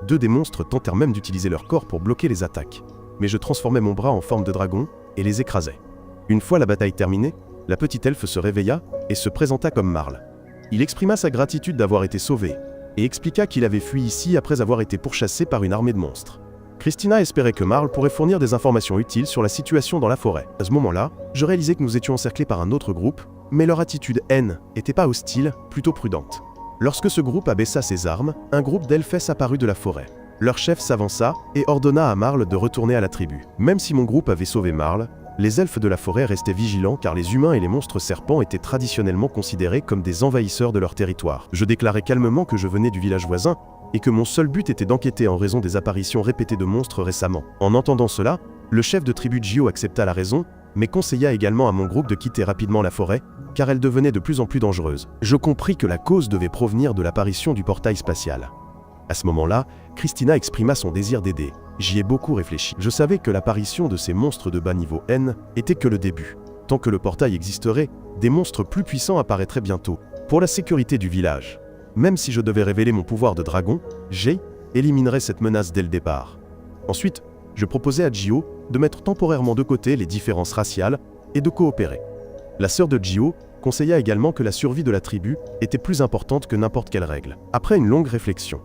2 des monstres tentèrent même d'utiliser leur corps pour bloquer les attaques. Mais je transformai mon bras en forme de dragon et les écrasai. Une fois la bataille terminée, la petite elfe se réveilla et se présenta comme Marle. Il exprima sa gratitude d'avoir été sauvé et expliqua qu'il avait fui ici après avoir été pourchassé par une armée de monstres. Christina espérait que Marle pourrait fournir des informations utiles sur la situation dans la forêt. À ce moment-là, je réalisais que nous étions encerclés par un autre groupe, mais leur attitude n'était pas hostile, plutôt prudente. Lorsque ce groupe abaissa ses armes, un groupe d'elfes apparut de la forêt. Leur chef s'avança et ordonna à Marle de retourner à la tribu. Même si mon groupe avait sauvé Marle, Les elfes de la forêt restaient vigilants car les humains et les monstres serpents étaient traditionnellement considérés comme des envahisseurs de leur territoire. Je déclarai calmement que je venais du village voisin et que mon seul but était d'enquêter en raison des apparitions répétées de monstres récemment. En entendant cela, le chef de tribu Gio accepta la raison, mais conseilla également à mon groupe de quitter rapidement la forêt, car elle devenait de plus en plus dangereuse. Je compris que la cause devait provenir de l'apparition du portail spatial. À ce moment-là, Christina exprima son désir d'aider. J'y ai beaucoup réfléchi. Je savais que l'apparition de ces monstres de bas niveau N était que le début. Tant que le portail existerait, des monstres plus puissants apparaîtraient bientôt. Pour la sécurité du village, même si je devais révéler mon pouvoir de dragon, Jay éliminerait cette menace dès le départ. Ensuite, je proposais à Gio de mettre temporairement de côté les différences raciales et de coopérer. La sœur de Gio conseilla également que la survie de la tribu était plus importante que n'importe quelle règle. Après une longue réflexion,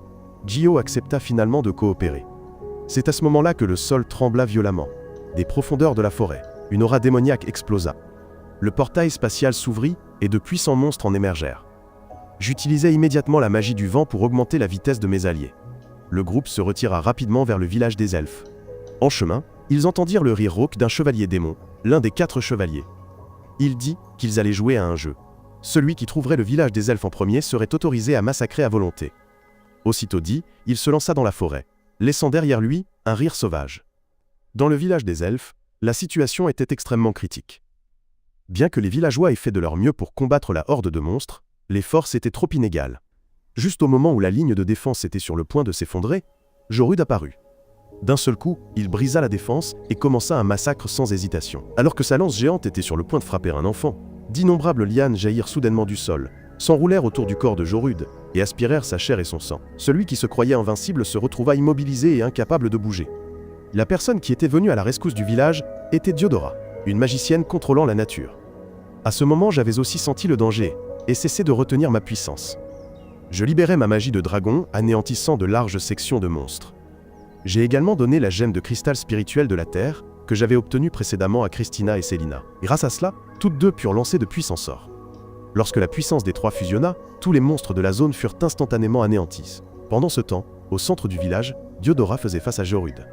Gio accepta finalement de coopérer. C'est à ce moment-là que le sol trembla violemment. Des profondeurs de la forêt, une aura démoniaque explosa. Le portail spatial s'ouvrit et de puissants monstres en émergèrent. J'utilisai immédiatement la magie du vent pour augmenter la vitesse de mes alliés. Le groupe se retira rapidement vers le village des elfes. En chemin, ils entendirent le rire rauque d'un chevalier démon, l'un des 4 chevaliers. Il dit qu'ils allaient jouer à un jeu. Celui qui trouverait le village des elfes en premier serait autorisé à massacrer à volonté. Aussitôt dit, il se lança dans la forêt, laissant derrière lui un rire sauvage. Dans le village des elfes, la situation était extrêmement critique. Bien que les villageois aient fait de leur mieux pour combattre la horde de monstres, les forces étaient trop inégales. Juste au moment où la ligne de défense était sur le point de s'effondrer, Jorud apparut. D'un seul coup, il brisa la défense et commença un massacre sans hésitation. Alors que sa lance géante était sur le point de frapper un enfant, d'innombrables lianes jaillirent soudainement du sol, s'enroulèrent autour du corps de Jorud et aspirèrent sa chair et son sang. Celui qui se croyait invincible se retrouva immobilisé et incapable de bouger. La personne qui était venue à la rescousse du village était Diodora, une magicienne contrôlant la nature. À ce moment, j'avais aussi senti le danger et cessé de retenir ma puissance. Je libérai ma magie de dragon, anéantissant de larges sections de monstres. J'ai également donné la gemme de cristal spirituel de la Terre, que j'avais obtenue précédemment à Christina et Selina. Grâce à cela, toutes deux purent lancer de puissants sorts. Lorsque la puissance des 3 fusionna, tous les monstres de la zone furent instantanément anéantis. Pendant ce temps, au centre du village, Diodora faisait face à Jorud.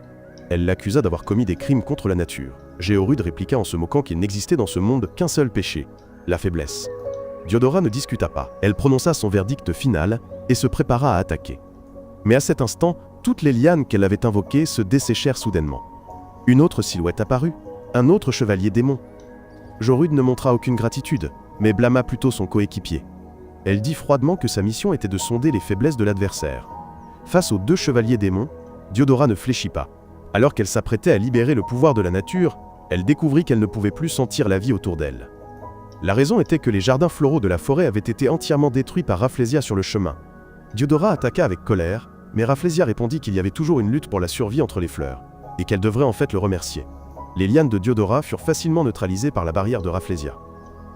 Elle l'accusa d'avoir commis des crimes contre la nature. Jorud répliqua en se moquant qu'il n'existait dans ce monde qu'un seul péché, la faiblesse. Diodora ne discuta pas. Elle prononça son verdict final et se prépara à attaquer. Mais à cet instant, toutes les lianes qu'elle avait invoquées se desséchèrent soudainement. Une autre silhouette apparut, un autre chevalier démon. Jorud ne montra aucune gratitude, mais blâma plutôt son coéquipier. Elle dit froidement que sa mission était de sonder les faiblesses de l'adversaire. Face aux 2 chevaliers démons, Diodora ne fléchit pas. Alors qu'elle s'apprêtait à libérer le pouvoir de la nature, elle découvrit qu'elle ne pouvait plus sentir la vie autour d'elle. La raison était que les jardins floraux de la forêt avaient été entièrement détruits par Rafflesia sur le chemin. Diodora attaqua avec colère, mais Rafflesia répondit qu'il y avait toujours une lutte pour la survie entre les fleurs, et qu'elle devrait en fait le remercier. Les lianes de Diodora furent facilement neutralisées par la barrière de Rafflesia.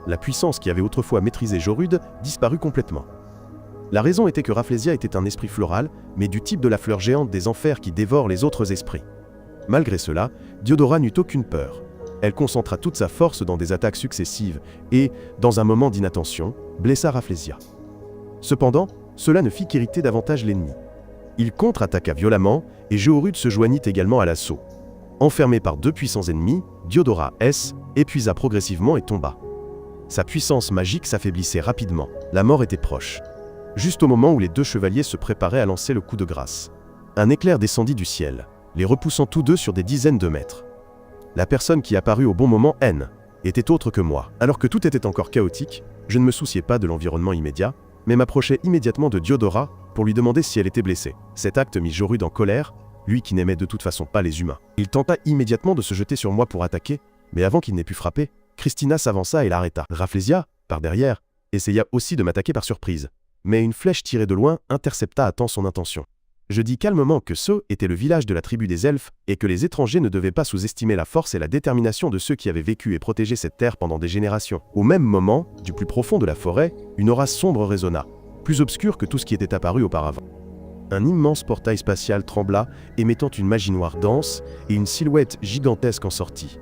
La puissance qui avait autrefois maîtrisé Jorud disparut complètement. La raison était que Rafflesia était un esprit floral, mais du type de la fleur géante des enfers qui dévore les autres esprits. Malgré cela, Diodora n'eut aucune peur. Elle concentra toute sa force dans des attaques successives et, dans un moment d'inattention, blessa Rafflesia. Cependant, cela ne fit qu'irriter davantage l'ennemi. Il contre-attaqua violemment et Jorud se joignit également à l'assaut. Enfermé par 2 puissants ennemis, Diodora S épuisa progressivement et tomba. Sa puissance magique s'affaiblissait rapidement. La mort était proche. Juste au moment où les 2 chevaliers se préparaient à lancer le coup de grâce. Un éclair descendit du ciel, les repoussant tous 2 sur des dizaines de mètres. La personne qui apparut au bon moment, N, était autre que moi. Alors que tout était encore chaotique, je ne me souciais pas de l'environnement immédiat, mais m'approchai immédiatement de Diodora pour lui demander si elle était blessée. Cet acte mit Jorud en colère, lui qui n'aimait de toute façon pas les humains. Il tenta immédiatement de se jeter sur moi pour attaquer, mais avant qu'il n'ait pu frapper, Christina s'avança et l'arrêta. Rafflesia, par derrière, essaya aussi de m'attaquer par surprise, mais une flèche tirée de loin intercepta à temps son intention. Je dis calmement que ce était le village de la tribu des elfes et que les étrangers ne devaient pas sous-estimer la force et la détermination de ceux qui avaient vécu et protégé cette terre pendant des générations. Au même moment, du plus profond de la forêt, une aura sombre résonna, plus obscure que tout ce qui était apparu auparavant. Un immense portail spatial trembla, émettant une magie noire dense et une silhouette gigantesque en sortit.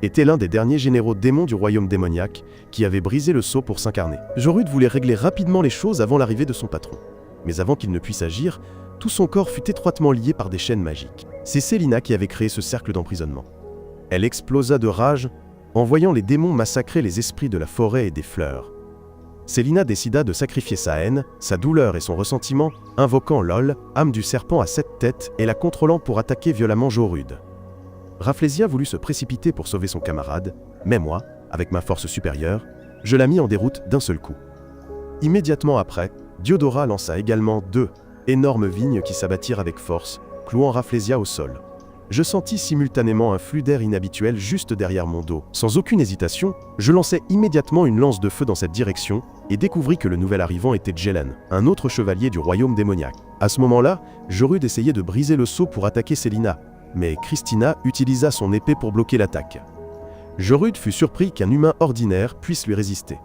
Était l'un des derniers généraux démons du royaume démoniaque qui avait brisé le sceau pour s'incarner. Jorud voulait régler rapidement les choses avant l'arrivée de son patron. Mais avant qu'il ne puisse agir, tout son corps fut étroitement lié par des chaînes magiques. C'est Selina qui avait créé ce cercle d'emprisonnement. Elle explosa de rage en voyant les démons massacrer les esprits de la forêt et des fleurs. Célina décida de sacrifier sa haine, sa douleur et son ressentiment, invoquant Lol, âme du serpent à 7 têtes, et la contrôlant pour attaquer violemment Jorude. Rafflesia voulut se précipiter pour sauver son camarade, mais moi, avec ma force supérieure, je la mis en déroute d'un seul coup. Immédiatement après, Diodora lança également 2 énormes vignes qui s'abattirent avec force, clouant Rafflesia au sol. Je sentis simultanément un flux d'air inhabituel juste derrière mon dos. Sans aucune hésitation, je lançai immédiatement une lance de feu dans cette direction et découvris que le nouvel arrivant était Jelen, un autre chevalier du royaume démoniaque. À ce moment-là, Jorude essayait de briser le sceau pour attaquer Célina, mais Christina utilisa son épée pour bloquer l'attaque. Jorude fut surpris qu'un humain ordinaire puisse lui résister.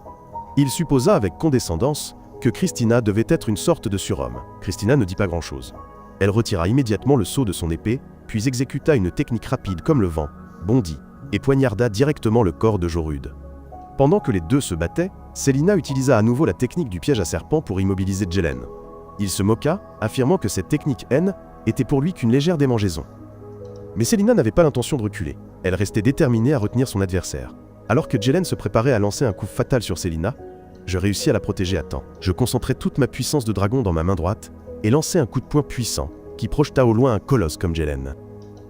Il supposa avec condescendance que Christina devait être une sorte de surhomme. Christina ne dit pas grand-chose. Elle retira immédiatement le sceau de son épée, puis exécuta une technique rapide comme le vent, bondit, et poignarda directement le corps de Jorude. Pendant que les deux se battaient, Célina utilisa à nouveau la technique du piège à serpent pour immobiliser Jelen. Il se moqua, affirmant que cette technique N était pour lui qu'une légère démangeaison. Mais Célina n'avait pas l'intention de reculer. Elle restait déterminée à retenir son adversaire. Alors que Jelen se préparait à lancer un coup fatal sur Célina, je réussis à la protéger à temps. Je concentrai toute ma puissance de dragon dans ma main droite et lançai un coup de poing puissant qui projeta au loin un colosse comme Jelen.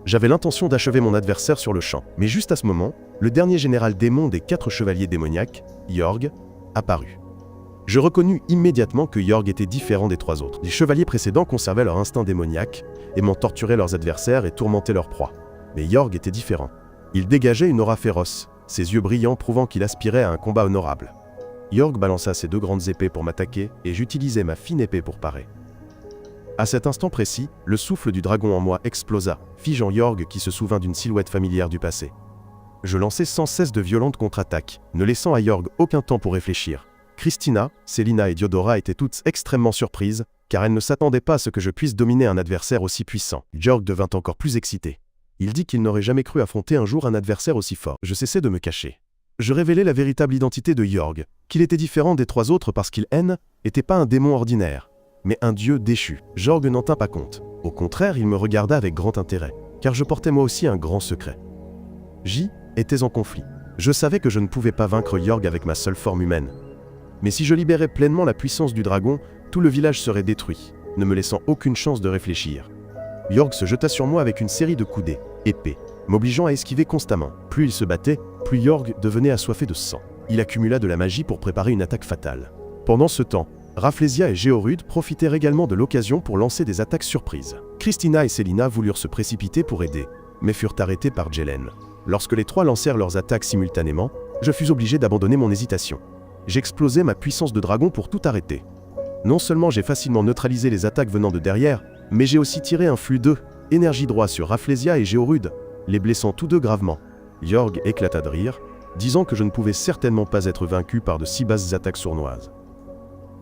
J'avais l'intention d'achever mon adversaire sur le champ, mais juste à ce moment, le dernier général démon des 4 chevaliers démoniaques, Yorg, apparut. Je reconnus immédiatement que Yorg était différent des 3 autres. Les chevaliers précédents conservaient leur instinct démoniaque, aimant torturer leurs adversaires et tourmenter leur proie. Mais Yorg était différent. Il dégageait une aura féroce, ses yeux brillants prouvant qu'il aspirait à un combat honorable. Yorg balança ses 2 grandes épées pour m'attaquer et j'utilisai ma fine épée pour parer. À cet instant précis, le souffle du dragon en moi explosa, figeant Yorg qui se souvint d'une silhouette familière du passé. Je lançai sans cesse de violentes contre-attaques, ne laissant à Yorg aucun temps pour réfléchir. Christina, Célina et Diodora étaient toutes extrêmement surprises, car elles ne s'attendaient pas à ce que je puisse dominer un adversaire aussi puissant. Yorg devint encore plus excité. Il dit qu'il n'aurait jamais cru affronter un jour un adversaire aussi fort. Je cessai de me cacher. Je révélai la véritable identité de Yorg, qu'il était différent des 3 autres parce qu'il n'était pas un démon ordinaire, mais un dieu déchu. Yorg n'en tint pas compte. Au contraire, il me regarda avec grand intérêt, car je portais moi aussi un grand secret. J'y étais en conflit. Je savais que je ne pouvais pas vaincre Yorg avec ma seule forme humaine. Mais si je libérais pleinement la puissance du dragon, tout le village serait détruit, ne me laissant aucune chance de réfléchir. Yorg se jeta sur moi avec une série de coups d'épée, m'obligeant à esquiver constamment. Plus il se battait, plus Yorg devenait assoiffé de sang. Il accumula de la magie pour préparer une attaque fatale. Pendant ce temps, Rafflesia et Jorude profitèrent également de l'occasion pour lancer des attaques surprises. Christina et Célina voulurent se précipiter pour aider, mais furent arrêtés par Jelen. Lorsque les 3 lancèrent leurs attaques simultanément, je fus obligé d'abandonner mon hésitation. J'explosai ma puissance de dragon pour tout arrêter. Non seulement j'ai facilement neutralisé les attaques venant de derrière, mais j'ai aussi tiré un flux d'énergie droit sur Rafflesia et Jorude, les blessant tous 2 gravement. Yorg éclata de rire, disant que je ne pouvais certainement pas être vaincu par de si basses attaques sournoises.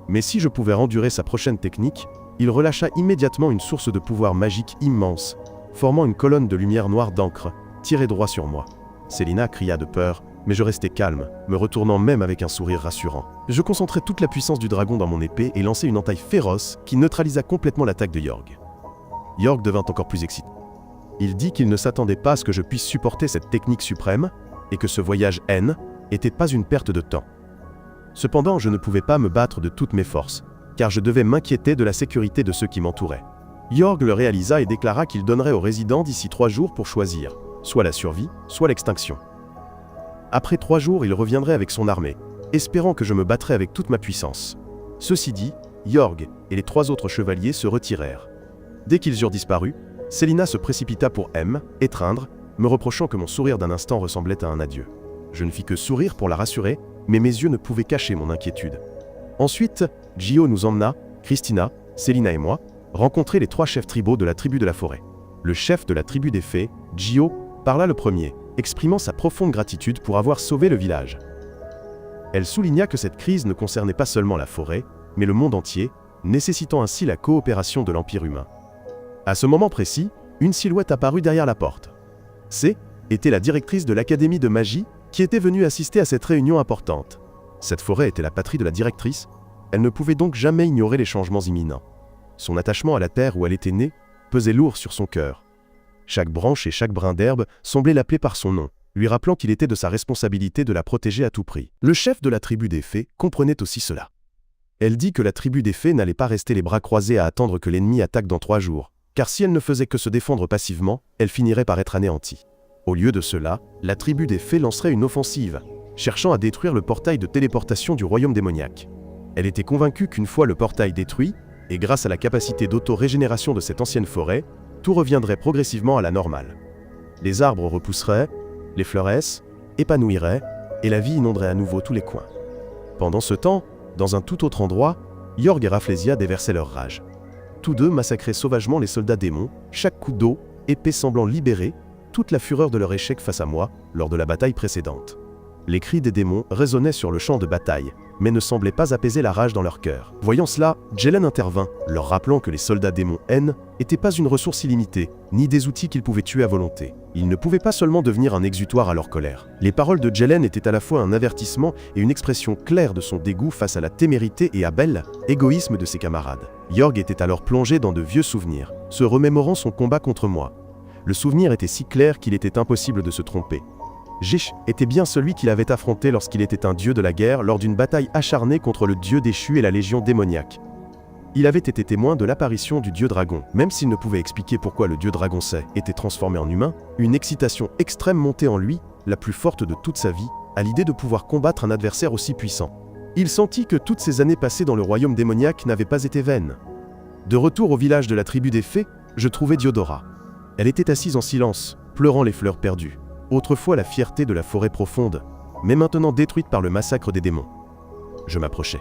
Mais si je pouvais endurer sa prochaine technique, il relâcha immédiatement une source de pouvoir magique immense, formant une colonne de lumière noire d'encre, tirée droit sur moi. Célina cria de peur, mais je restais calme, me retournant même avec un sourire rassurant. Je concentrai toute la puissance du dragon dans mon épée et lançai une entaille féroce qui neutralisa complètement l'attaque de Yorg. Yorg devint encore plus excité. Il dit qu'il ne s'attendait pas à ce que je puisse supporter cette technique suprême, et que ce voyage n'était pas une perte de temps. Cependant, je ne pouvais pas me battre de toutes mes forces, car je devais m'inquiéter de la sécurité de ceux qui m'entouraient. Yorg le réalisa et déclara qu'il donnerait aux résidents d'ici 3 jours pour choisir, soit la survie, soit l'extinction. Après 3 jours, il reviendrait avec son armée, espérant que je me battrais avec toute ma puissance. Ceci dit, Yorg et les 3 autres chevaliers se retirèrent. Dès qu'ils eurent disparu, Célina se précipita pour étreindre, me reprochant que mon sourire d'un instant ressemblait à un adieu. Je ne fis que sourire pour la rassurer, mais mes yeux ne pouvaient cacher mon inquiétude. Ensuite, Gio nous emmena, Christina, Célina et moi, rencontrer les 3 chefs tribaux de la tribu de la forêt. Le chef de la tribu des fées, Gio, parla le premier, exprimant sa profonde gratitude pour avoir sauvé le village. Elle souligna que cette crise ne concernait pas seulement la forêt, mais le monde entier, nécessitant ainsi la coopération de l'Empire humain. À ce moment précis, une silhouette apparut derrière la porte. Était la directrice de l'Académie de magie qui était venue assister à cette réunion importante. Cette forêt était la patrie de la directrice, elle ne pouvait donc jamais ignorer les changements imminents. Son attachement à la terre où elle était née pesait lourd sur son cœur. Chaque branche et chaque brin d'herbe semblaient l'appeler par son nom, lui rappelant qu'il était de sa responsabilité de la protéger à tout prix. Le chef de la tribu des fées comprenait aussi cela. Elle dit que la tribu des fées n'allait pas rester les bras croisés à attendre que l'ennemi attaque dans 3 jours, car si elle ne faisait que se défendre passivement, elle finirait par être anéantie. Au lieu de cela, la tribu des fées lancerait une offensive, cherchant à détruire le portail de téléportation du royaume démoniaque. Elle était convaincue qu'une fois le portail détruit, et grâce à la capacité d'auto-régénération de cette ancienne forêt, tout reviendrait progressivement à la normale. Les arbres repousseraient, les fleuresses, épanouiraient, et la vie inonderait à nouveau tous les coins. Pendant ce temps, dans un tout autre endroit, Yorg et Rafflesia déversaient leur rage. Tous deux massacraient sauvagement les soldats démons, chaque coup d'eau, épée semblant libérer toute la fureur de leur échec face à moi lors de la bataille précédente. Les cris des démons résonnaient sur le champ de bataille, mais ne semblaient pas apaiser la rage dans leur cœur. Voyant cela, Jelen intervint, leur rappelant que les soldats démons N n'étaient pas une ressource illimitée, ni des outils qu'ils pouvaient tuer à volonté. Ils ne pouvaient pas seulement devenir un exutoire à leur colère. Les paroles de Jelen étaient à la fois un avertissement et une expression claire de son dégoût face à la témérité et à égoïsme de ses camarades. Yorg était alors plongé dans de vieux souvenirs, se remémorant son combat contre moi. Le souvenir était si clair qu'il était impossible de se tromper. Jish était bien celui qu'il avait affronté lorsqu'il était un dieu de la guerre lors d'une bataille acharnée contre le dieu déchu et la légion démoniaque. Il avait été témoin de l'apparition du dieu dragon. Même s'il ne pouvait expliquer pourquoi le dieu dragon était transformé en humain, une excitation extrême montait en lui, la plus forte de toute sa vie, à l'idée de pouvoir combattre un adversaire aussi puissant. Il sentit que toutes ces années passées dans le royaume démoniaque n'avaient pas été vaines. De retour au village de la tribu des fées, je trouvai Diodora. Elle était assise en silence, pleurant les fleurs perdues. Autrefois la fierté de la forêt profonde, mais maintenant détruite par le massacre des démons. Je m'approchai.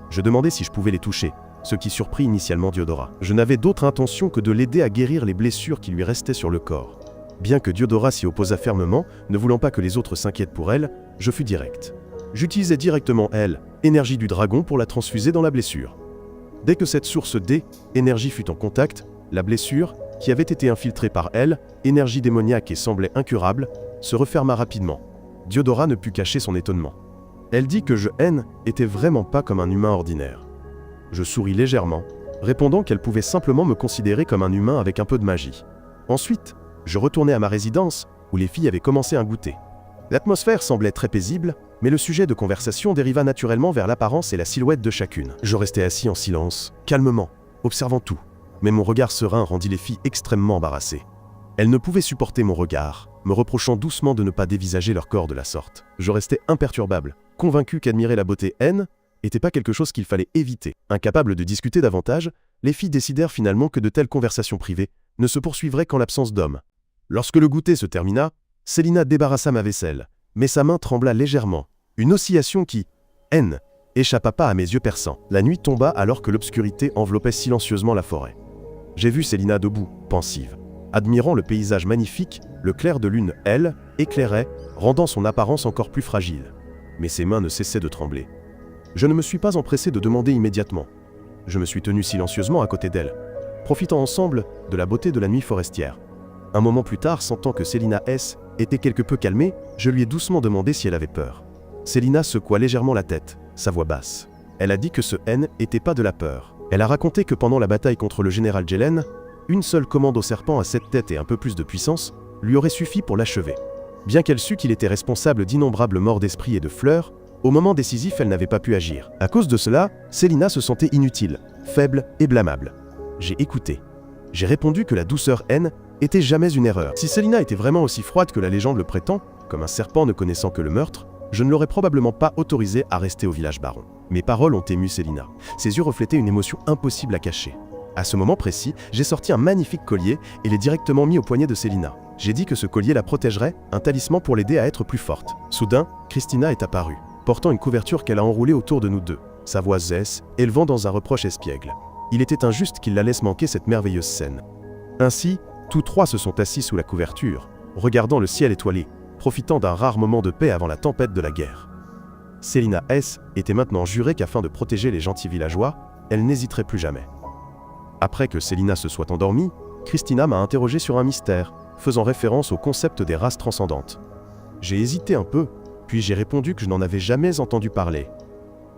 Je demandai si je pouvais les toucher, ce qui surprit initialement Diodora. Je n'avais d'autre intention que de l'aider à guérir les blessures qui lui restaient sur le corps. Bien que Diodora s'y opposa fermement, ne voulant pas que les autres s'inquiètent pour elle, je fus direct. J'utilisai directement énergie du dragon pour la transfuser dans la blessure. Dès que cette source d'énergie fut en contact, la blessure, qui avait été infiltrée par énergie démoniaque et semblait incurable, se referma rapidement. Diodora ne put cacher son étonnement. Elle dit que je était vraiment pas comme un humain ordinaire. Je souris légèrement, répondant qu'elle pouvait simplement me considérer comme un humain avec un peu de magie. Ensuite, je retournai à ma résidence, où les filles avaient commencé un goûter. L'atmosphère semblait très paisible, mais le sujet de conversation dériva naturellement vers l'apparence et la silhouette de chacune. Je restais assis en silence, calmement, observant tout. Mais mon regard serein rendit les filles extrêmement embarrassées. Elles ne pouvaient supporter mon regard, me reprochant doucement de ne pas dévisager leur corps de la sorte. Je restais imperturbable, convaincu qu'admirer la beauté n'était pas quelque chose qu'il fallait éviter. Incapables de discuter davantage, les filles décidèrent finalement que de telles conversations privées ne se poursuivraient qu'en l'absence d'hommes. Lorsque le goûter se termina, Célina débarrassa ma vaisselle, mais sa main trembla légèrement, une oscillation qui, échappa pas à mes yeux perçants. La nuit tomba alors que l'obscurité enveloppait silencieusement la forêt. J'ai vu Célina debout, pensive. Admirant le paysage magnifique, le clair de lune, éclairait, rendant son apparence encore plus fragile. Mais ses mains ne cessaient de trembler. Je ne me suis pas empressé de demander immédiatement. Je me suis tenu silencieusement à côté d'elle, profitant ensemble de la beauté de la nuit forestière. Un moment plus tard, sentant que Célina était quelque peu calmée, je lui ai doucement demandé si elle avait peur. Célina secoua légèrement la tête, sa voix basse. Elle a dit que ce n'était pas de la peur. Elle a raconté que pendant la bataille contre le général Jelen, une seule commande au serpent à 7 têtes et un peu plus de puissance lui aurait suffi pour l'achever. Bien qu'elle sût qu'il était responsable d'innombrables morts d'esprits et de fleurs, au moment décisif elle n'avait pas pu agir. À cause de cela, Célina se sentait inutile, faible et blâmable. J'ai écouté. J'ai répondu que la douceur était jamais une erreur. Si Célina était vraiment aussi froide que la légende le prétend, comme un serpent ne connaissant que le meurtre, je ne l'aurais probablement pas autorisée à rester au village baron. Mes paroles ont ému Célina. Ses yeux reflétaient une émotion impossible à cacher. À ce moment précis, j'ai sorti un magnifique collier et l'ai directement mis au poignet de Célina. J'ai dit que ce collier la protégerait, un talisman pour l'aider à être plus forte. Soudain, Christina est apparue, portant une couverture qu'elle a enroulée autour de nous deux, sa voix élevant dans un reproche espiègle. Il était injuste qu'il la laisse manquer cette merveilleuse scène. Ainsi, tous trois se sont assis sous la couverture, regardant le ciel étoilé, profitant d'un rare moment de paix avant la tempête de la guerre. Célina était maintenant jurée qu'afin de protéger les gentils villageois, elle n'hésiterait plus jamais. Après que Célina se soit endormie, Christina m'a interrogé sur un mystère, faisant référence au concept des races transcendantes. J'ai hésité un peu, puis j'ai répondu que je n'en avais jamais entendu parler.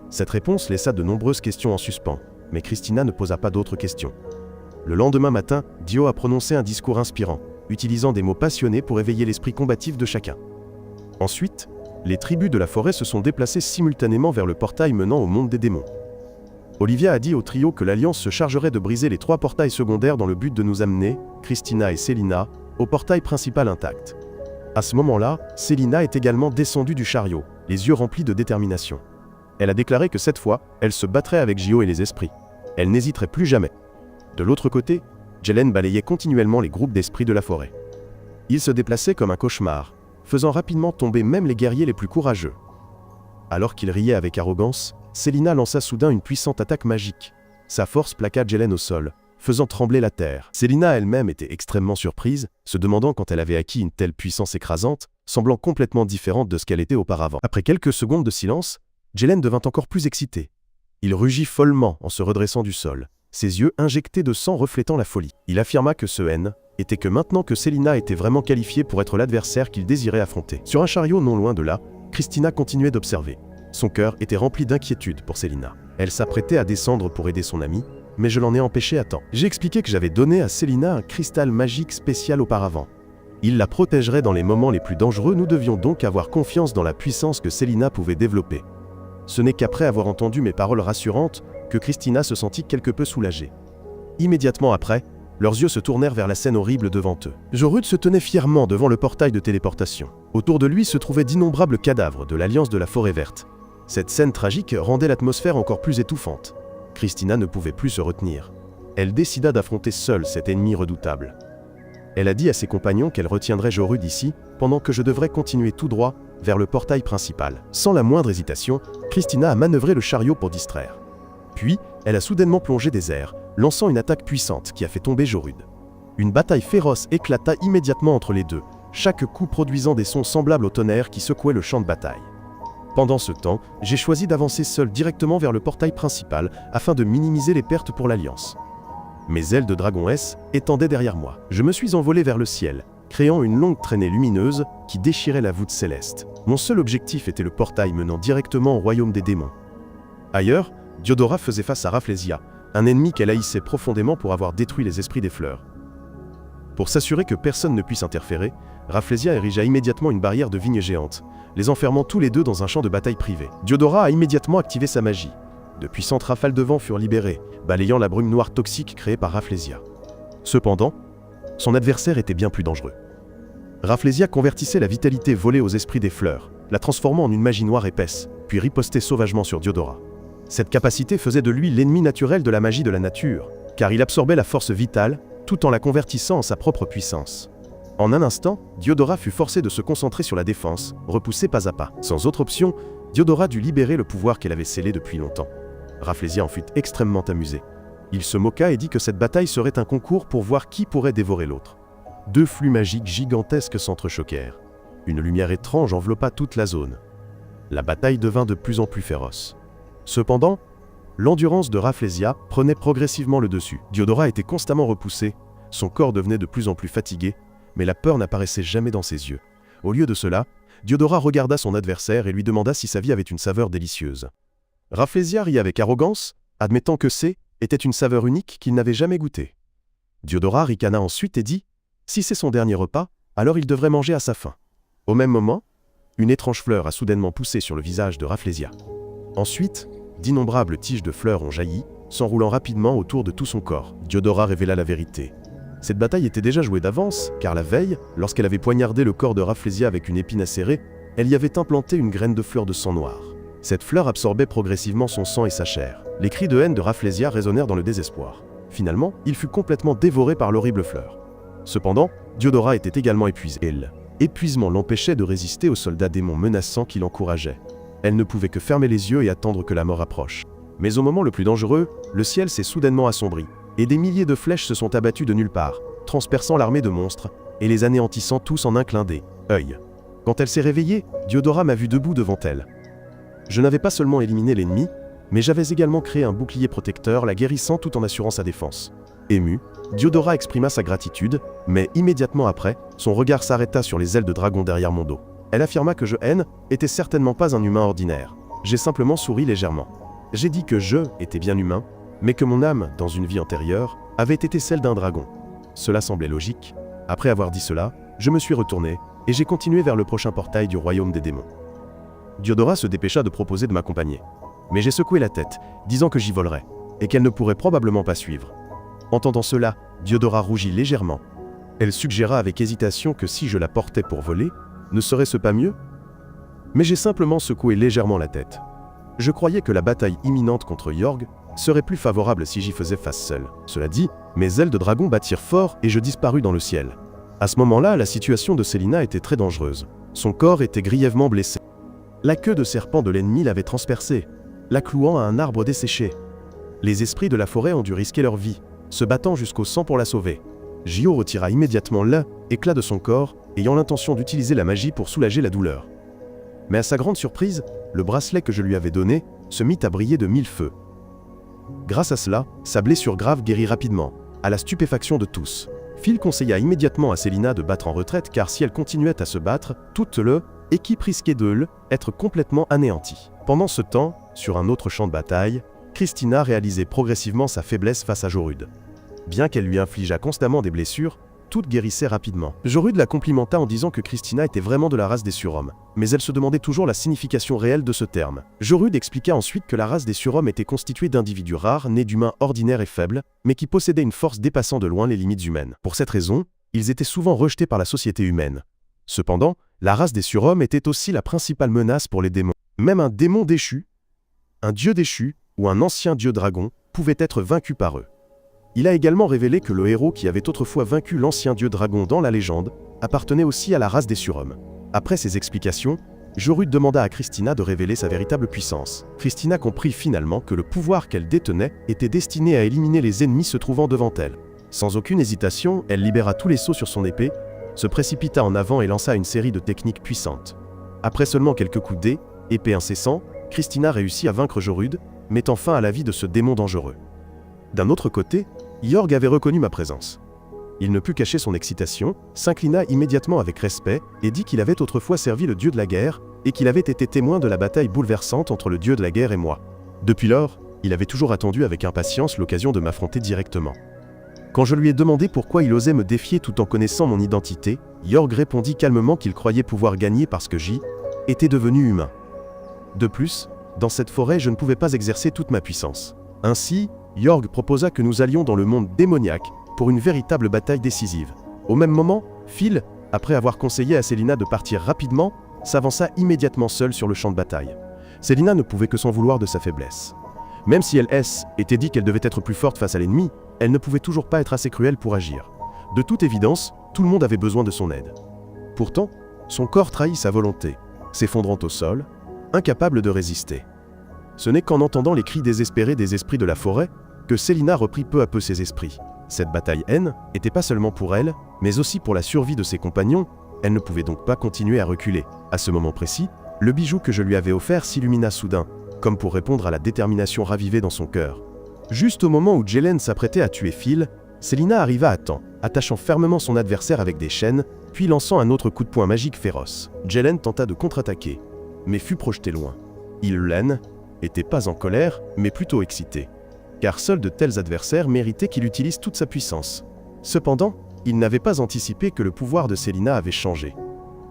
Cette réponse laissa de nombreuses questions en suspens, mais Christina ne posa pas d'autres questions. Le lendemain matin, Dio a prononcé un discours inspirant, utilisant des mots passionnés pour éveiller l'esprit combatif de chacun. Ensuite, les tribus de la forêt se sont déplacées simultanément vers le portail menant au monde des démons. Olivia a dit au trio que l'Alliance se chargerait de briser les 3 portails secondaires dans le but de nous amener, Christina et Selina, au portail principal intact. À ce moment-là, Selina est également descendue du chariot, les yeux remplis de détermination. Elle a déclaré que cette fois, elle se battrait avec Gio et les esprits. Elle n'hésiterait plus jamais. De l'autre côté, Jelen balayait continuellement les groupes d'esprits de la forêt. Ils se déplaçaient comme un cauchemar, faisant rapidement tomber même les guerriers les plus courageux. Alors qu'il riait avec arrogance, Selina lança soudain une puissante attaque magique. Sa force plaqua Jelen au sol, faisant trembler la terre. Selina elle-même était extrêmement surprise, se demandant quand elle avait acquis une telle puissance écrasante, semblant complètement différente de ce qu'elle était auparavant. Après quelques secondes de silence, Jelen devint encore plus excité. Il rugit follement en se redressant du sol, ses yeux injectés de sang reflétant la folie. Il affirma que ce haine était que maintenant que Selina était vraiment qualifiée pour être l'adversaire qu'il désirait affronter. Sur un chariot non loin de là, Christina continuait d'observer. Son cœur était rempli d'inquiétude pour Selina. Elle s'apprêtait à descendre pour aider son amie, mais je l'en ai empêché à temps. J'ai expliqué que j'avais donné à Selina un cristal magique spécial auparavant. Il la protégerait dans les moments les plus dangereux, nous devions donc avoir confiance dans la puissance que Selina pouvait développer. Ce n'est qu'après avoir entendu mes paroles rassurantes que Christina se sentit quelque peu soulagée. Immédiatement après, leurs yeux se tournèrent vers la scène horrible devant eux. Jorud se tenait fièrement devant le portail de téléportation. Autour de lui se trouvaient d'innombrables cadavres de l'Alliance de la Forêt Verte. Cette scène tragique rendait l'atmosphère encore plus étouffante. Christina ne pouvait plus se retenir. Elle décida d'affronter seule cet ennemi redoutable. Elle a dit à ses compagnons qu'elle retiendrait Jorud ici, pendant que je devrais continuer tout droit vers le portail principal. Sans la moindre hésitation, Christina a manœuvré le chariot pour distraire. Puis, elle a soudainement plongé des airs, lançant une attaque puissante qui a fait tomber Jorud. Une bataille féroce éclata immédiatement entre les deux, chaque coup produisant des sons semblables au tonnerre qui secouait le champ de bataille. Pendant ce temps, j'ai choisi d'avancer seul directement vers le portail principal afin de minimiser les pertes pour l'Alliance. Mes ailes de dragon S étendaient derrière moi. Je me suis envolé vers le ciel, créant une longue traînée lumineuse qui déchirait la voûte céleste. Mon seul objectif était le portail menant directement au royaume des démons. Ailleurs, Diodora faisait face à Rafflesia, un ennemi qu'elle haïssait profondément pour avoir détruit les esprits des fleurs. Pour s'assurer que personne ne puisse interférer, Rafflesia érigea immédiatement une barrière de vigne géante, les enfermant tous les deux dans un champ de bataille privé. Diodora a immédiatement activé sa magie. De puissantes rafales de vent furent libérées, balayant la brume noire toxique créée par Rafflesia. Cependant, son adversaire était bien plus dangereux. Rafflesia convertissait la vitalité volée aux esprits des fleurs, la transformant en une magie noire épaisse, puis ripostait sauvagement sur Diodora. Cette capacité faisait de lui l'ennemi naturel de la magie de la nature, car il absorbait la force vitale, tout en la convertissant en sa propre puissance. En un instant, Diodora fut forcée de se concentrer sur la défense, repoussée pas à pas. Sans autre option, Diodora dut libérer le pouvoir qu'elle avait scellé depuis longtemps. Rafflesia en fut extrêmement amusé. Il se moqua et dit que cette bataille serait un concours pour voir qui pourrait dévorer l'autre. 2 flux magiques gigantesques s'entrechoquèrent. Une lumière étrange enveloppa toute la zone. La bataille devint de plus en plus féroce. Cependant, l'endurance de Rafflesia prenait progressivement le dessus. Diodora était constamment repoussée, son corps devenait de plus en plus fatigué, mais la peur n'apparaissait jamais dans ses yeux. Au lieu de cela, Diodora regarda son adversaire et lui demanda si sa vie avait une saveur délicieuse. Rafflesia rit avec arrogance, admettant que était une saveur unique qu'il n'avait jamais goûtée. Diodora ricana ensuite et dit « Si c'est son dernier repas, alors il devrait manger à sa faim. » Au même moment, une étrange fleur a soudainement poussé sur le visage de Rafflesia. Ensuite, d'innombrables tiges de fleurs ont jailli, s'enroulant rapidement autour de tout son corps. Diodora révéla la vérité. Cette bataille était déjà jouée d'avance, car la veille, lorsqu'elle avait poignardé le corps de Rafflesia avec une épine acérée, elle y avait implanté une graine de fleur de sang noir. Cette fleur absorbait progressivement son sang et sa chair. Les cris de haine de Rafflesia résonnèrent dans le désespoir. Finalement, il fut complètement dévoré par l'horrible fleur. Cependant, Diodora était également épuisée. L'épuisement l'empêchait de résister aux soldats démons menaçants qui l'encourageaient. Elle ne pouvait que fermer les yeux et attendre que la mort approche. Mais au moment le plus dangereux, le ciel s'est soudainement assombri, et des milliers de flèches se sont abattues de nulle part, transperçant l'armée de monstres, et les anéantissant tous en un clin d'œil. Quand elle s'est réveillée, Diodora m'a vu debout devant elle. Je n'avais pas seulement éliminé l'ennemi, mais j'avais également créé un bouclier protecteur, la guérissant tout en assurant sa défense. Émue, Diodora exprima sa gratitude, mais immédiatement après, son regard s'arrêta sur les ailes de dragon derrière mon dos. Elle affirma que je était certainement pas un humain ordinaire. J'ai simplement souri légèrement. J'ai dit que je étais bien humain, mais que mon âme, dans une vie antérieure, avait été celle d'un dragon. Cela semblait logique, Après avoir dit cela, je me suis retourné, et j'ai continué vers le prochain portail du royaume des démons. Diodora se dépêcha de proposer de m'accompagner. Mais j'ai secoué la tête, disant que j'y volerais, et qu'elle ne pourrait probablement pas suivre. Entendant cela, Diodora rougit légèrement. Elle suggéra avec hésitation que si je la portais pour voler, ne serait-ce pas mieux? Mais j'ai simplement secoué légèrement la tête. Je croyais que la bataille imminente contre Yorg serait plus favorable si j'y faisais face seul. Cela dit, mes ailes de dragon battirent fort et je disparus dans le ciel. À ce moment-là, la situation de Célina était très dangereuse. Son corps était grièvement blessé. La queue de serpent de l'ennemi l'avait transpercée, la clouant à un arbre desséché. Les esprits de la forêt ont dû risquer leur vie, se battant jusqu'au sang pour la sauver. Gio retira immédiatement l'éclat de son corps, ayant l'intention d'utiliser la magie pour soulager la douleur. Mais à sa grande surprise, le bracelet que je lui avais donné se mit à briller de 1000 feux. Grâce à cela, sa blessure grave guérit rapidement, à la stupéfaction de tous. Phil conseilla immédiatement à Célina de battre en retraite car si elle continuait à se battre, toute l'équipe risquait de être complètement anéantie. Pendant ce temps, sur un autre champ de bataille, Christina réalisait progressivement sa faiblesse face à Jorud. Bien qu'elle lui infligeât constamment des blessures, toute guérissait rapidement. Jorud la complimenta en disant que Christina était vraiment de la race des surhommes, mais elle se demandait toujours la signification réelle de ce terme. Jorud expliqua ensuite que la race des surhommes était constituée d'individus rares, nés d'humains ordinaires et faibles, mais qui possédaient une force dépassant de loin les limites humaines. Pour cette raison, ils étaient souvent rejetés par la société humaine. Cependant, la race des surhommes était aussi la principale menace pour les démons. Même un démon déchu, un dieu déchu ou un ancien dieu dragon pouvait être vaincu par eux. Il a également révélé que le héros qui avait autrefois vaincu l'ancien dieu dragon dans la légende appartenait aussi à la race des surhommes. Après ces explications, Jorud demanda à Christina de révéler sa véritable puissance. Christina comprit finalement que le pouvoir qu'elle détenait était destiné à éliminer les ennemis se trouvant devant elle. Sans aucune hésitation, elle libéra tous les sceaux sur son épée, se précipita en avant et lança une série de techniques puissantes. Après seulement quelques coups d'épée, épée incessants, Christina réussit à vaincre Jorud, mettant fin à la vie de ce démon dangereux. D'un autre côté, Yorg avait reconnu ma présence. Il ne put cacher son excitation, s'inclina immédiatement avec respect et dit qu'il avait autrefois servi le dieu de la guerre et qu'il avait été témoin de la bataille bouleversante entre le dieu de la guerre et moi. Depuis lors, il avait toujours attendu avec impatience l'occasion de m'affronter directement. Quand je lui ai demandé pourquoi il osait me défier tout en connaissant mon identité, Yorg répondit calmement qu'il croyait pouvoir gagner parce que J était devenu humain. De plus, dans cette forêt je ne pouvais pas exercer toute ma puissance. Ainsi, Yorg proposa que nous allions dans le monde démoniaque pour une véritable bataille décisive. Au même moment, Phil, après avoir conseillé à Célina de partir rapidement, s'avança immédiatement seule sur le champ de bataille. Célina ne pouvait que s'en vouloir de sa faiblesse. Même si elle était dit qu'elle devait être plus forte face à l'ennemi, elle ne pouvait toujours pas être assez cruelle pour agir. De toute évidence, tout le monde avait besoin de son aide. Pourtant, son corps trahit sa volonté, s'effondrant au sol, incapable de résister. Ce n'est qu'en entendant les cris désespérés des esprits de la forêt que Célina reprit peu à peu ses esprits. Cette bataille n'était pas seulement pour elle, mais aussi pour la survie de ses compagnons, elle ne pouvait donc pas continuer à reculer. À ce moment précis, le bijou que je lui avais offert s'illumina soudain, comme pour répondre à la détermination ravivée dans son cœur. Juste au moment où Jelen s'apprêtait à tuer Phil, Célina arriva à temps, attachant fermement son adversaire avec des chaînes, puis lançant un autre coup de poing magique féroce. Jelen tenta de contre-attaquer, mais fut projeté loin. Illen était pas en colère, mais plutôt excité, car seuls de tels adversaires méritaient qu'il utilise toute sa puissance. Cependant, il n'avait pas anticipé que le pouvoir de Célina avait changé.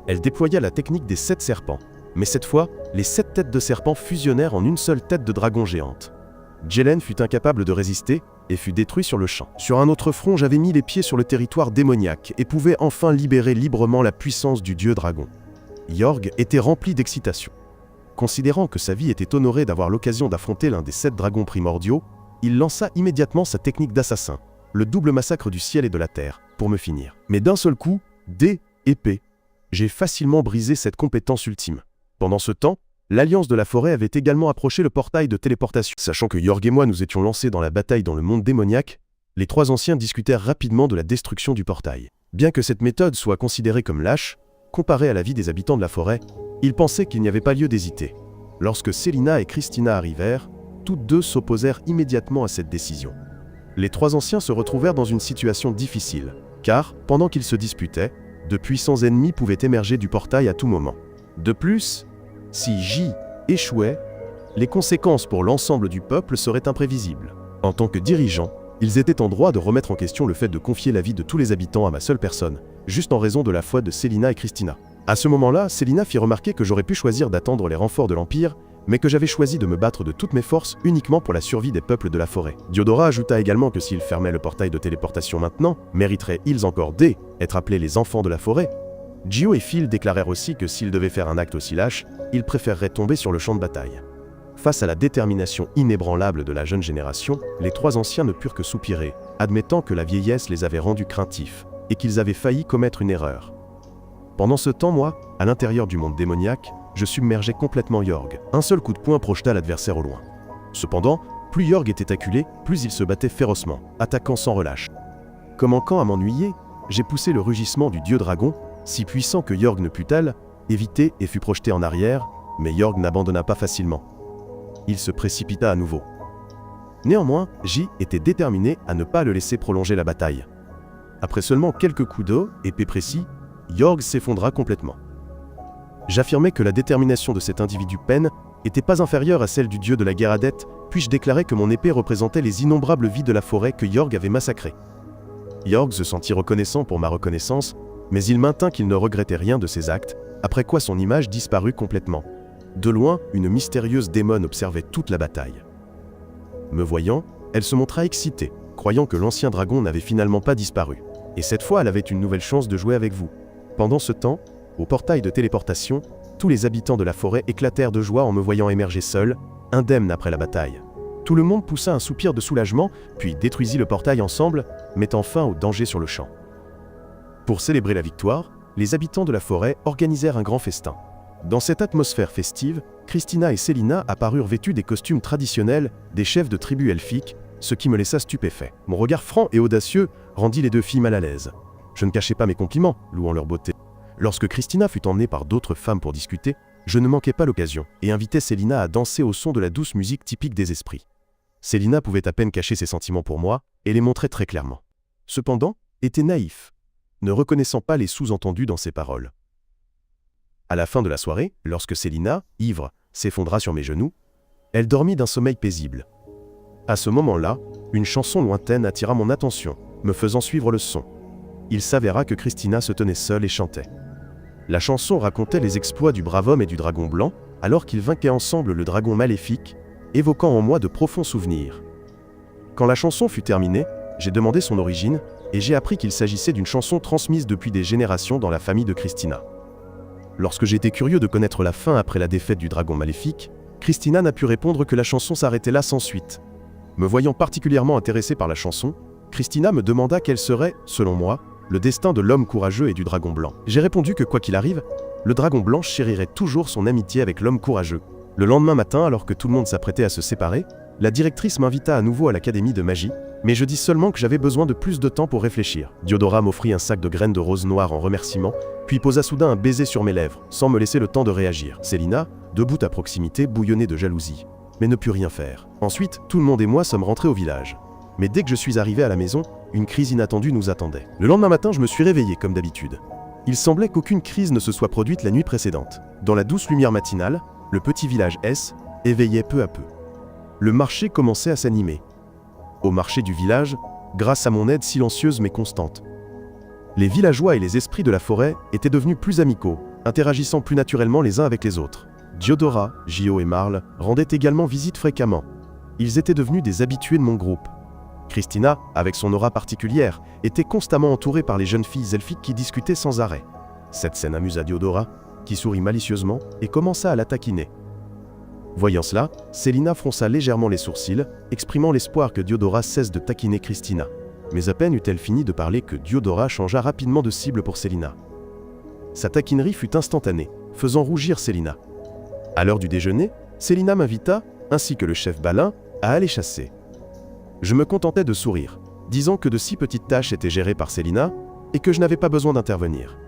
Elle déploya la technique des 7 serpents, mais cette fois, les 7 têtes de serpents fusionnèrent en une seule tête de dragon géante. Jelen fut incapable de résister et fut détruit sur le champ. Sur un autre front, j'avais mis les pieds sur le territoire démoniaque et pouvais enfin libérer librement la puissance du dieu dragon. Yorg était rempli d'excitation. Considérant que sa vie était honorée d'avoir l'occasion d'affronter l'un des 7 dragons primordiaux, il lança immédiatement sa technique d'assassin, le double massacre du ciel et de la terre, pour me finir. Mais d'un seul coup, épée, j'ai facilement brisé cette compétence ultime. Pendant ce temps, l'Alliance de la Forêt avait également approché le portail de téléportation. Sachant que Yorg et moi nous étions lancés dans la bataille dans le monde démoniaque, les 3 anciens discutèrent rapidement de la destruction du portail. Bien que cette méthode soit considérée comme lâche, comparée à la vie des habitants de la forêt, ils pensaient qu'il n'y avait pas lieu d'hésiter. Lorsque Célina et Christina arrivèrent, toutes deux s'opposèrent immédiatement à cette décision. Les 3 anciens se retrouvèrent dans une situation difficile, car, pendant qu'ils se disputaient, de puissants ennemis pouvaient émerger du portail à tout moment. De plus, si J échouait, les conséquences pour l'ensemble du peuple seraient imprévisibles. En tant que dirigeant, Ils étaient en droit de remettre en question le fait de confier la vie de tous les habitants à ma seule personne, juste en raison de la foi de Célina et Christina. À ce moment-là, Célina fit remarquer que j'aurais pu choisir d'attendre les renforts de l'Empire, mais que j'avais choisi de me battre de toutes mes forces uniquement pour la survie des peuples de la forêt. Diodora ajouta également que s'ils fermaient le portail de téléportation maintenant, mériteraient-ils encore d'être appelés les enfants de la forêt? Gio et Phil déclarèrent aussi que s'ils devaient faire un acte aussi lâche, ils préféreraient tomber sur le champ de bataille. Face à la détermination inébranlable de la jeune génération, les trois anciens ne purent que soupirer, admettant que la vieillesse les avait rendus craintifs, et qu'ils avaient failli commettre une erreur. Pendant ce temps, moi, à l'intérieur du monde démoniaque, je submergeais complètement Yorg. Un seul coup de poing projeta l'adversaire au loin. Cependant, plus Yorg était acculé, plus il se battait férocement, attaquant sans relâche. Commençant à m'ennuyer, j'ai poussé le rugissement du dieu dragon, si puissant que Yorg ne put-elle éviter et fut projeté en arrière, mais Yorg n'abandonna pas facilement. Il se précipita à nouveau. Néanmoins, J était déterminé à ne pas le laisser prolonger la bataille. Après seulement quelques coups d'eau, épais précis, Yorg s'effondra complètement. J'affirmais que la détermination de cet individu peine n'était pas inférieure à celle du dieu de la guerre Adette, puis je déclarais que mon épée représentait les innombrables vies de la forêt que Yorg avait massacrées. Yorg se sentit reconnaissant pour ma reconnaissance, mais il maintint qu'il ne regrettait rien de ses actes, après quoi son image disparut complètement. De loin, une mystérieuse démone observait toute la bataille. Me voyant, elle se montra excitée, croyant que l'ancien dragon n'avait finalement pas disparu. Et cette fois, elle avait une nouvelle chance de jouer avec vous. Pendant ce temps, au portail de téléportation, tous les habitants de la forêt éclatèrent de joie en me voyant émerger seul, indemne après la bataille. Tout le monde poussa un soupir de soulagement, puis détruisit le portail ensemble, mettant fin au danger sur le champ. Pour célébrer la victoire, les habitants de la forêt organisèrent un grand festin. Dans cette atmosphère festive, Christina et Célina apparurent vêtus des costumes traditionnels des chefs de tribus elfiques, ce qui me laissa stupéfait. Mon regard franc et audacieux rendit les deux filles mal à l'aise. Je ne cachais pas mes compliments, louant leur beauté. Lorsque Christina fut emmenée par d'autres femmes pour discuter, je ne manquai pas l'occasion et invitai Célina à danser au son de la douce musique typique des esprits. Célina pouvait à peine cacher ses sentiments pour moi et les montrait très clairement. Cependant, était naïf, ne reconnaissant pas les sous-entendus dans ses paroles. À la fin de la soirée, lorsque Célina, ivre, s'effondra sur mes genoux, elle dormit d'un sommeil paisible. À ce moment-là, une chanson lointaine attira mon attention, me faisant suivre le son. Il s'avéra que Christina se tenait seule et chantait. La chanson racontait les exploits du brave homme et du dragon blanc, alors qu'ils vainquaient ensemble le dragon maléfique, évoquant en moi de profonds souvenirs. Quand la chanson fut terminée, j'ai demandé son origine, et j'ai appris qu'il s'agissait d'une chanson transmise depuis des générations dans la famille de Christina. Lorsque j'étais curieux de connaître la fin après la défaite du dragon maléfique, Christina n'a pu répondre que la chanson s'arrêtait là sans suite. Me voyant particulièrement intéressé par la chanson, Christina me demanda quel serait, selon moi, le destin de l'homme courageux et du dragon blanc. J'ai répondu que quoi qu'il arrive, le dragon blanc chérirait toujours son amitié avec l'homme courageux. Le lendemain matin, alors que tout le monde s'apprêtait à se séparer, la directrice m'invita à nouveau à l'académie de magie, mais je dis seulement que j'avais besoin de plus de temps pour réfléchir. Diodora m'offrit un sac de graines de rose noire en remerciement, puis posa soudain un baiser sur mes lèvres, sans me laisser le temps de réagir. Célina, debout à proximité, bouillonnait de jalousie, mais ne put rien faire. Ensuite, tout le monde et moi sommes rentrés au village. Mais dès que je suis arrivé à la maison, une crise inattendue nous attendait. Le lendemain matin, je me suis réveillé comme d'habitude. Il semblait qu'aucune crise ne se soit produite la nuit précédente. Dans la douce lumière matinale, le petit village S éveillait peu à peu. Le marché commençait à s'animer. Au marché du village, grâce à mon aide silencieuse mais constante. Les villageois et les esprits de la forêt étaient devenus plus amicaux, interagissant plus naturellement les uns avec les autres. Diodora, Gio et Marle rendaient également visite fréquemment. Ils étaient devenus des habitués de mon groupe. Christina, avec son aura particulière, était constamment entourée par les jeunes filles elfiques qui discutaient sans arrêt. Cette scène amusa Diodora, qui sourit malicieusement et commença à la taquiner. Voyant cela, Célina fronça légèrement les sourcils, exprimant l'espoir que Diodora cesse de taquiner Christina. Mais à peine eut-elle fini de parler que Diodora changea rapidement de cible pour Célina. Sa taquinerie fut instantanée, faisant rougir Célina. À l'heure du déjeuner, Célina m'invita, ainsi que le chef Balin, à aller chasser. Je me contentais de sourire, disant que de si petites tâches étaient gérées par Célina et que je n'avais pas besoin d'intervenir.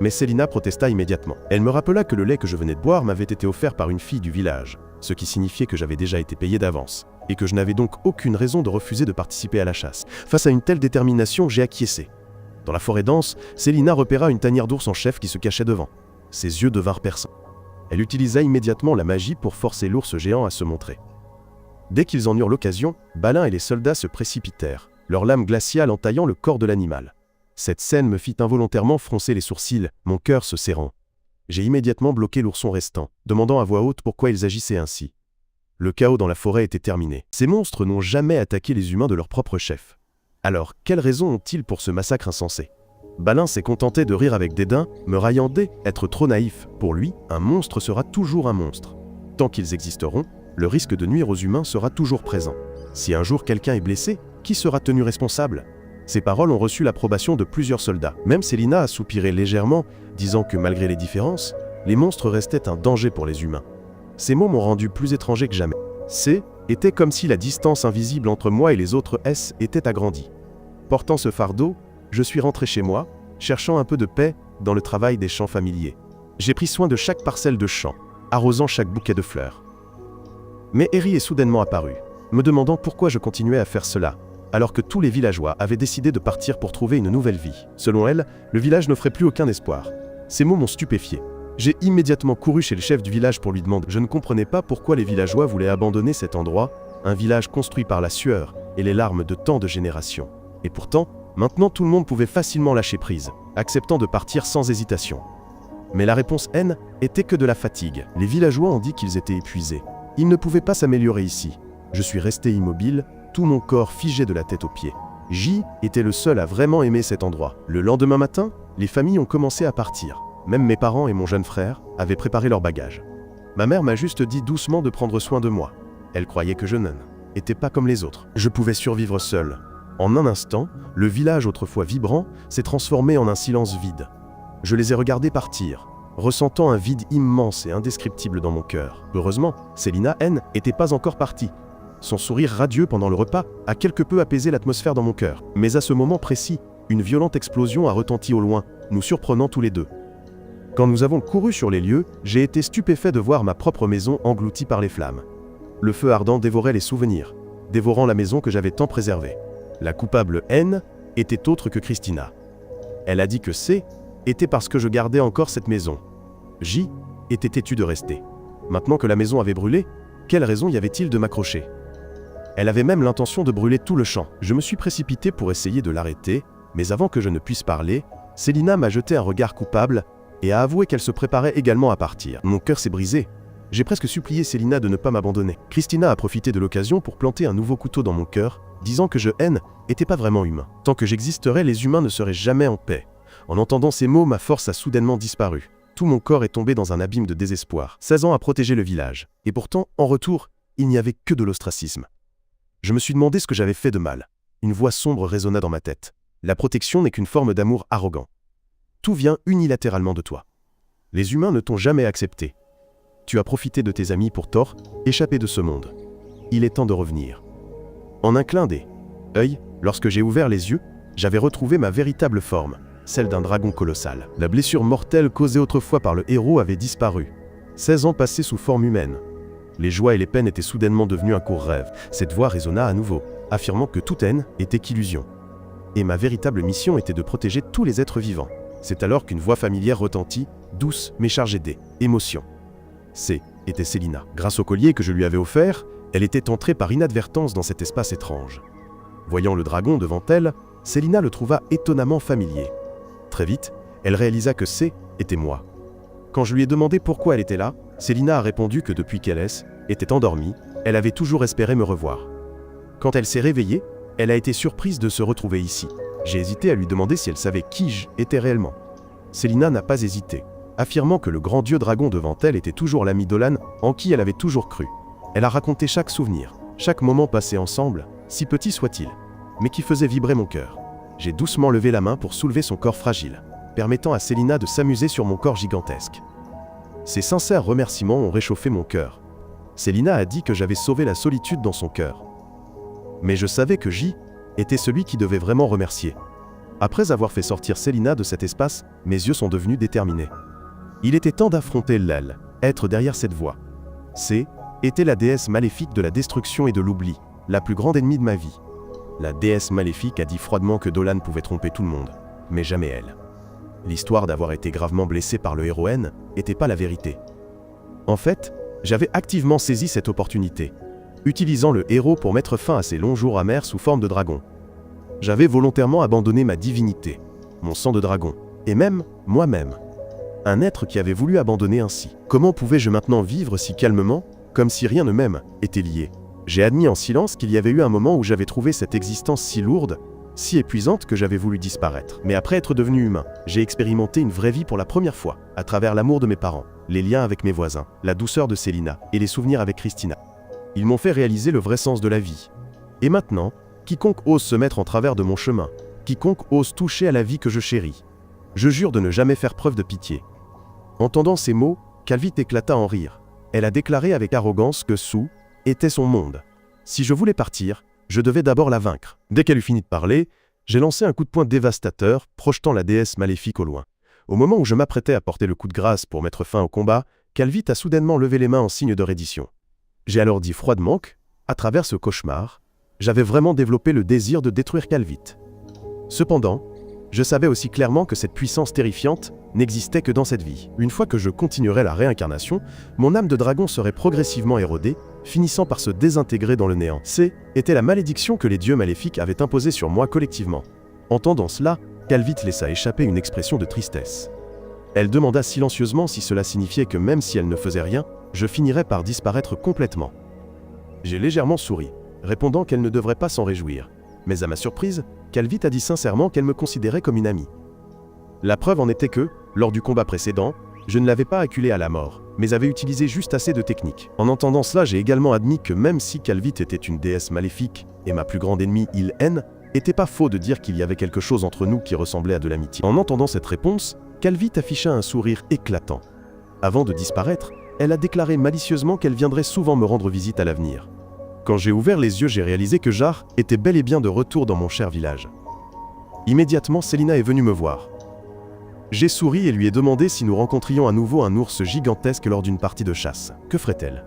Mais Célina protesta immédiatement. Elle me rappela que le lait que je venais de boire m'avait été offert par une fille du village, ce qui signifiait que j'avais déjà été payé d'avance, et que je n'avais donc aucune raison de refuser de participer à la chasse. Face à une telle détermination, j'ai acquiescé. Dans la forêt dense, Célina repéra une tanière d'ours en chef qui se cachait devant. Ses yeux devinrent perçants. Elle utilisa immédiatement la magie pour forcer l'ours géant à se montrer. Dès qu'ils en eurent l'occasion, Balin et les soldats se précipitèrent, leurs lames glaciales entaillant le corps de l'animal. Cette scène me fit involontairement froncer les sourcils, mon cœur se serrant. J'ai immédiatement bloqué l'ourson restant, demandant à voix haute pourquoi ils agissaient ainsi. Le chaos dans la forêt était terminé. Ces monstres n'ont jamais attaqué les humains de leur propre chef. Alors, quelles raisons ont-ils pour ce massacre insensé ? Balin s'est contenté de rire avec dédain, me raillant être trop naïf. Pour lui, un monstre sera toujours un monstre. Tant qu'ils existeront, le risque de nuire aux humains sera toujours présent. Si un jour quelqu'un est blessé, qui sera tenu responsable ? Ces paroles ont reçu l'approbation de plusieurs soldats. Même Célina a soupiré légèrement, disant que malgré les différences, les monstres restaient un danger pour les humains. Ces mots m'ont rendu plus étranger que jamais. Était comme si la distance invisible entre moi et les autres était agrandie. Portant ce fardeau, je suis rentré chez moi, cherchant un peu de paix dans le travail des champs familiers. J'ai pris soin de chaque parcelle de champ, arrosant chaque bouquet de fleurs. Mais Eri est soudainement apparue, me demandant pourquoi je continuais à faire cela, alors que tous les villageois avaient décidé de partir pour trouver une nouvelle vie. Selon elle, le village n'offrait plus aucun espoir. Ces mots m'ont stupéfié. J'ai immédiatement couru chez le chef du village pour lui demander. Je ne comprenais pas pourquoi les villageois voulaient abandonner cet endroit, un village construit par la sueur et les larmes de tant de générations. Et pourtant, maintenant tout le monde pouvait facilement lâcher prise, acceptant de partir sans hésitation. Mais la réponse était que de la fatigue. Les villageois ont dit qu'ils étaient épuisés. Ils ne pouvaient pas s'améliorer ici. Je suis resté immobile, tout mon corps figé de la tête aux pieds. J était le seul à vraiment aimer cet endroit. Le lendemain matin, les familles ont commencé à partir. Même mes parents et mon jeune frère avaient préparé leurs bagages. Ma mère m'a juste dit doucement de prendre soin de moi. Elle croyait que je n'étais pas comme les autres. Je pouvais survivre seul. En un instant, le village autrefois vibrant s'est transformé en un silence vide. Je les ai regardés partir, ressentant un vide immense et indescriptible dans mon cœur. Heureusement, Célina n'était pas encore partie. Son sourire radieux pendant le repas a quelque peu apaisé l'atmosphère dans mon cœur. Mais à ce moment précis, une violente explosion a retenti au loin, nous surprenant tous les deux. Quand nous avons couru sur les lieux, j'ai été stupéfait de voir ma propre maison engloutie par les flammes. Le feu ardent dévorait les souvenirs, dévorant la maison que j'avais tant préservée. La coupable était autre que Christina. Elle a dit que était parce que je gardais encore cette maison. J était têtu de rester. Maintenant que la maison avait brûlé, quelle raison y avait-il de m'accrocher ? Elle avait même l'intention de brûler tout le champ. Je me suis précipité pour essayer de l'arrêter, mais avant que je ne puisse parler, Célina m'a jeté un regard coupable et a avoué qu'elle se préparait également à partir. Mon cœur s'est brisé. J'ai presque supplié Célina de ne pas m'abandonner. Christina a profité de l'occasion pour planter un nouveau couteau dans mon cœur, disant que je n'étais pas vraiment humain. Tant que j'existerais, les humains ne seraient jamais en paix. En entendant ces mots, ma force a soudainement disparu. Tout mon corps est tombé dans un abîme de désespoir. 16 ans à protéger le village. Et pourtant, en retour, il n'y avait que de l'ostracisme. Je me suis demandé ce que j'avais fait de mal. Une voix sombre résonna dans ma tête. La protection n'est qu'une forme d'amour arrogant. Tout vient unilatéralement de toi. Les humains ne t'ont jamais accepté. Tu as profité de tes amis pour échapper de ce monde. Il est temps de revenir. En un clin d'œil, lorsque j'ai ouvert les yeux, j'avais retrouvé ma véritable forme, celle d'un dragon colossal. La blessure mortelle causée autrefois par le héros avait disparu. 16 ans passés sous forme humaine. Les joies et les peines étaient soudainement devenues un court rêve. Cette voix résonna à nouveau, affirmant que toute haine était qu'illusion. Et ma véritable mission était de protéger tous les êtres vivants. C'est alors qu'une voix familière retentit, douce mais chargée d'émotion. Était Célina. Grâce au collier que je lui avais offert, elle était entrée par inadvertance dans cet espace étrange. Voyant le dragon devant elle, Célina le trouva étonnamment familier. Très vite, elle réalisa que était moi. Quand je lui ai demandé pourquoi elle était là, Célina a répondu que depuis qu'elle était endormie, elle avait toujours espéré me revoir. Quand elle s'est réveillée, elle a été surprise de se retrouver ici. J'ai hésité à lui demander si elle savait qui j'étais réellement. Célina n'a pas hésité, affirmant que le grand dieu dragon devant elle était toujours l'ami d'Olan en qui elle avait toujours cru. Elle a raconté chaque souvenir, chaque moment passé ensemble, si petit soit-il, mais qui faisait vibrer mon cœur. J'ai doucement levé la main pour soulever son corps fragile, permettant à Célina de s'amuser sur mon corps gigantesque. Ses sincères remerciements ont réchauffé mon cœur. Célina a dit que j'avais sauvé la solitude dans son cœur. Mais je savais que J était celui qui devait vraiment remercier. Après avoir fait sortir Célina de cet espace, mes yeux sont devenus déterminés. Il était temps d'affronter être derrière cette voix. Était la déesse maléfique de la destruction et de l'oubli, la plus grande ennemie de ma vie. La déesse maléfique a dit froidement que Dolan pouvait tromper tout le monde, mais jamais elle. L'histoire d'avoir été gravement blessé par le héros n'était pas la vérité. En fait, j'avais activement saisi cette opportunité. utilisant le héros pour mettre fin à ses longs jours amers sous forme de dragon. J'avais volontairement abandonné ma divinité, mon sang de dragon, et même moi-même. Un être qui avait voulu abandonner ainsi. Comment pouvais-je maintenant vivre si calmement, comme si rien de même était lié? J'ai admis en silence qu'il y avait eu un moment où j'avais trouvé cette existence si lourde, si épuisante que j'avais voulu disparaître. Mais après être devenu humain, j'ai expérimenté une vraie vie pour la première fois, à travers l'amour de mes parents, les liens avec mes voisins, la douceur de Célina et les souvenirs avec Christina. Ils m'ont fait réaliser le vrai sens de la vie. Et maintenant, quiconque ose se mettre en travers de mon chemin, quiconque ose toucher à la vie que je chéris, je jure de ne jamais faire preuve de pitié. Entendant ces mots, Calvite éclata en rire. Elle a déclaré avec arrogance que Sue était son monde. Si je voulais partir, je devais d'abord la vaincre. Dès qu'elle eut fini de parler, j'ai lancé un coup de poing dévastateur, projetant la déesse maléfique au loin. Au moment où je m'apprêtais à porter le coup de grâce pour mettre fin au combat, Calvite a soudainement levé les mains en signe de reddition. J'ai alors dit froidement que, à travers ce cauchemar, j'avais vraiment développé le désir de détruire Calvite. Cependant, je savais aussi clairement que cette puissance terrifiante n'existait que dans cette vie. Une fois que je continuerais la réincarnation, mon âme de dragon serait progressivement érodée, finissant par se désintégrer dans le néant. Était la malédiction que les dieux maléfiques avaient imposée sur moi collectivement. Entendant cela, Calvite laissa échapper une expression de tristesse. Elle demanda silencieusement si cela signifiait que même si elle ne faisait rien, je finirais par disparaître complètement. J'ai légèrement souri, répondant qu'elle ne devrait pas s'en réjouir. Mais à ma surprise, Calvite a dit sincèrement qu'elle me considérait comme une amie. La preuve en était que, lors du combat précédent, je ne l'avais pas acculée à la mort, mais avais utilisé juste assez de technique. En entendant cela, j'ai également admis que même si Calvite était une déesse maléfique, et ma plus grande ennemie, il était pas faux de dire qu'il y avait quelque chose entre nous qui ressemblait à de l'amitié. En entendant cette réponse, Calvite afficha un sourire éclatant. Avant de disparaître, elle a déclaré malicieusement qu'elle viendrait souvent me rendre visite à l'avenir. Quand j'ai ouvert les yeux, j'ai réalisé que Jar était bel et bien de retour dans mon cher village. Immédiatement, Célina est venue me voir. J'ai souri et lui ai demandé si nous rencontrions à nouveau un ours gigantesque lors d'une partie de chasse. Que ferait-elle?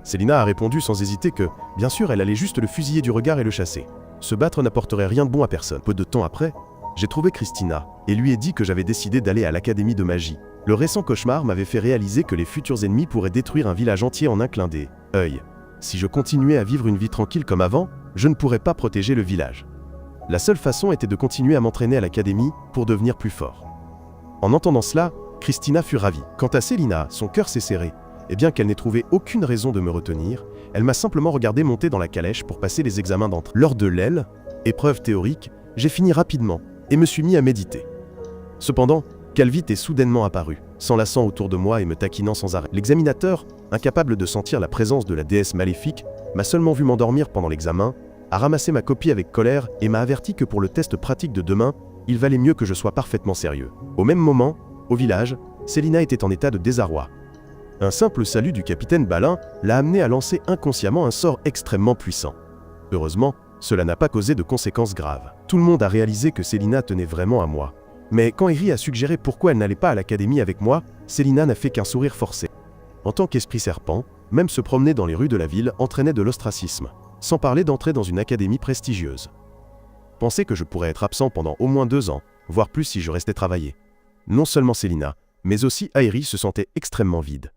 Célina a répondu sans hésiter que, bien sûr, elle allait juste le fusiller du regard et le chasser. Se battre n'apporterait rien de bon à personne. Peu de temps après, j'ai trouvé Christina et lui ai dit que j'avais décidé d'aller à l'académie de magie. Le récent cauchemar m'avait fait réaliser que les futurs ennemis pourraient détruire un village entier en un clin d'œil. Si je continuais à vivre une vie tranquille comme avant, je ne pourrais pas protéger le village. La seule façon était de continuer à m'entraîner à l'académie pour devenir plus fort. En entendant cela, Christina fut ravie. Quant à Célina, son cœur s'est serré, et bien qu'elle n'ait trouvé aucune raison de me retenir, elle m'a simplement regardé monter dans la calèche pour passer les examens d'entrée. Lors de épreuve théorique, j'ai fini rapidement et me suis mis à méditer. Cependant, Calvite est soudainement apparu, s'enlaçant autour de moi et me taquinant sans arrêt. L'examinateur, incapable de sentir la présence de la déesse maléfique, m'a seulement vu m'endormir pendant l'examen, a ramassé ma copie avec colère et m'a averti que pour le test pratique de demain, il valait mieux que je sois parfaitement sérieux. Au même moment, au village, Célina était en état de désarroi. Un simple salut du capitaine Balin l'a amené à lancer inconsciemment un sort extrêmement puissant. Heureusement, cela n'a pas causé de conséquences graves. Tout le monde a réalisé que Célina tenait vraiment à moi. Mais quand Eri a suggéré pourquoi elle n'allait pas à l'académie avec moi, Célina n'a fait qu'un sourire forcé. En tant qu'esprit serpent, même se promener dans les rues de la ville entraînait de l'ostracisme, sans parler d'entrer dans une académie prestigieuse. Penser que je pourrais être absent pendant au moins 2 ans, voire plus si je restais travailler. Non seulement Célina, mais aussi Aeri se sentait extrêmement vide.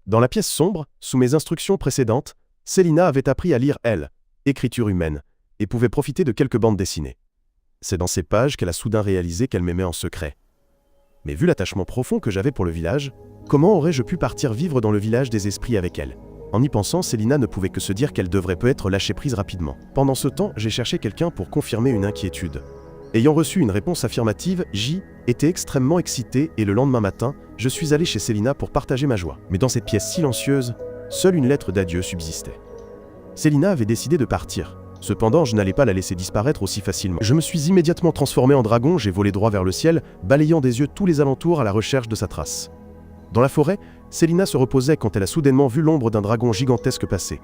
Dans la pièce sombre, sous mes instructions précédentes, Célina avait appris à lire écriture humaine, et pouvait profiter de quelques bandes dessinées. C'est dans ces pages qu'elle a soudain réalisé qu'elle m'aimait en secret. Mais vu l'attachement profond que j'avais pour le village, comment aurais-je pu partir vivre dans le village des esprits avec elle? En y pensant, Célina ne pouvait que se dire qu'elle devrait peut-être lâcher prise rapidement. Pendant ce temps, j'ai cherché quelqu'un pour confirmer une inquiétude. Ayant reçu une réponse affirmative, J était extrêmement excité et le lendemain matin, je suis allé chez Célina pour partager ma joie. Mais dans cette pièce silencieuse, seule une lettre d'adieu subsistait. Célina avait décidé de partir. Cependant, je n'allais pas la laisser disparaître aussi facilement. Je me suis immédiatement transformé en dragon, j'ai volé droit vers le ciel, balayant des yeux tous les alentours à la recherche de sa trace. Dans la forêt, Célina se reposait quand elle a soudainement vu l'ombre d'un dragon gigantesque passer.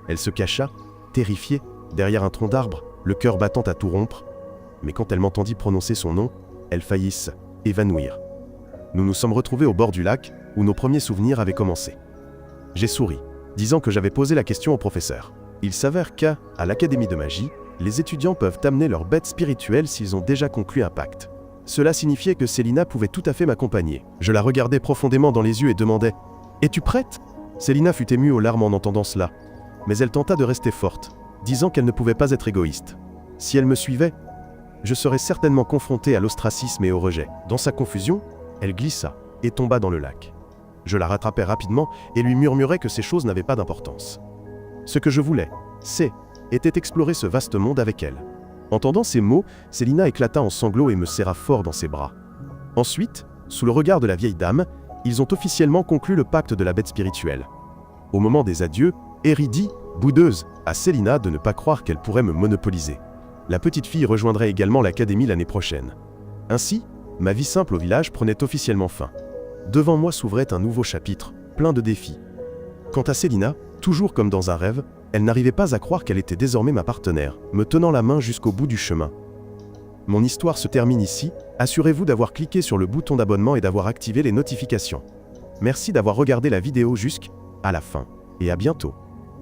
Elle se cacha, terrifiée, derrière un tronc d'arbre, le cœur battant à tout rompre. Mais quand elle m'entendit prononcer son nom, elle faillit s'évanouir. Nous nous sommes retrouvés au bord du lac, où nos premiers souvenirs avaient commencé. J'ai souri, disant que j'avais posé la question au professeur. Il s'avère qu'à l'académie de magie, les étudiants peuvent amener leur bête spirituelle s'ils ont déjà conclu un pacte. Cela signifiait que Célina pouvait tout à fait m'accompagner. Je la regardais profondément dans les yeux et demandais « Es-tu prête ?» Célina fut émue aux larmes en entendant cela. mais elle tenta de rester forte, disant qu'elle ne pouvait pas être égoïste. Si elle me suivait, je serais certainement confronté à l'ostracisme et au rejet. Dans sa confusion, elle glissa et tomba dans le lac. Je la rattrapai rapidement et lui murmurai que ces choses n'avaient pas d'importance. Ce que je voulais, était explorer ce vaste monde avec elle. Entendant ces mots, Célina éclata en sanglots et me serra fort dans ses bras. Ensuite, sous le regard de la vieille dame, ils ont officiellement conclu le pacte de la bête spirituelle. Au moment des adieux, Eri dit, boudeuse, à Célina de ne pas croire qu'elle pourrait me monopoliser. La petite fille rejoindrait également l'académie l'année prochaine. Ainsi, ma vie simple au village prenait officiellement fin. Devant moi s'ouvrait un nouveau chapitre, plein de défis. Quant à Célina, toujours comme dans un rêve, elle n'arrivait pas à croire qu'elle était désormais ma partenaire, me tenant la main jusqu'au bout du chemin. Mon histoire se termine ici, assurez-vous d'avoir cliqué sur le bouton d'abonnement et d'avoir activé les notifications. Merci d'avoir regardé la vidéo jusqu'à la fin, et à bientôt.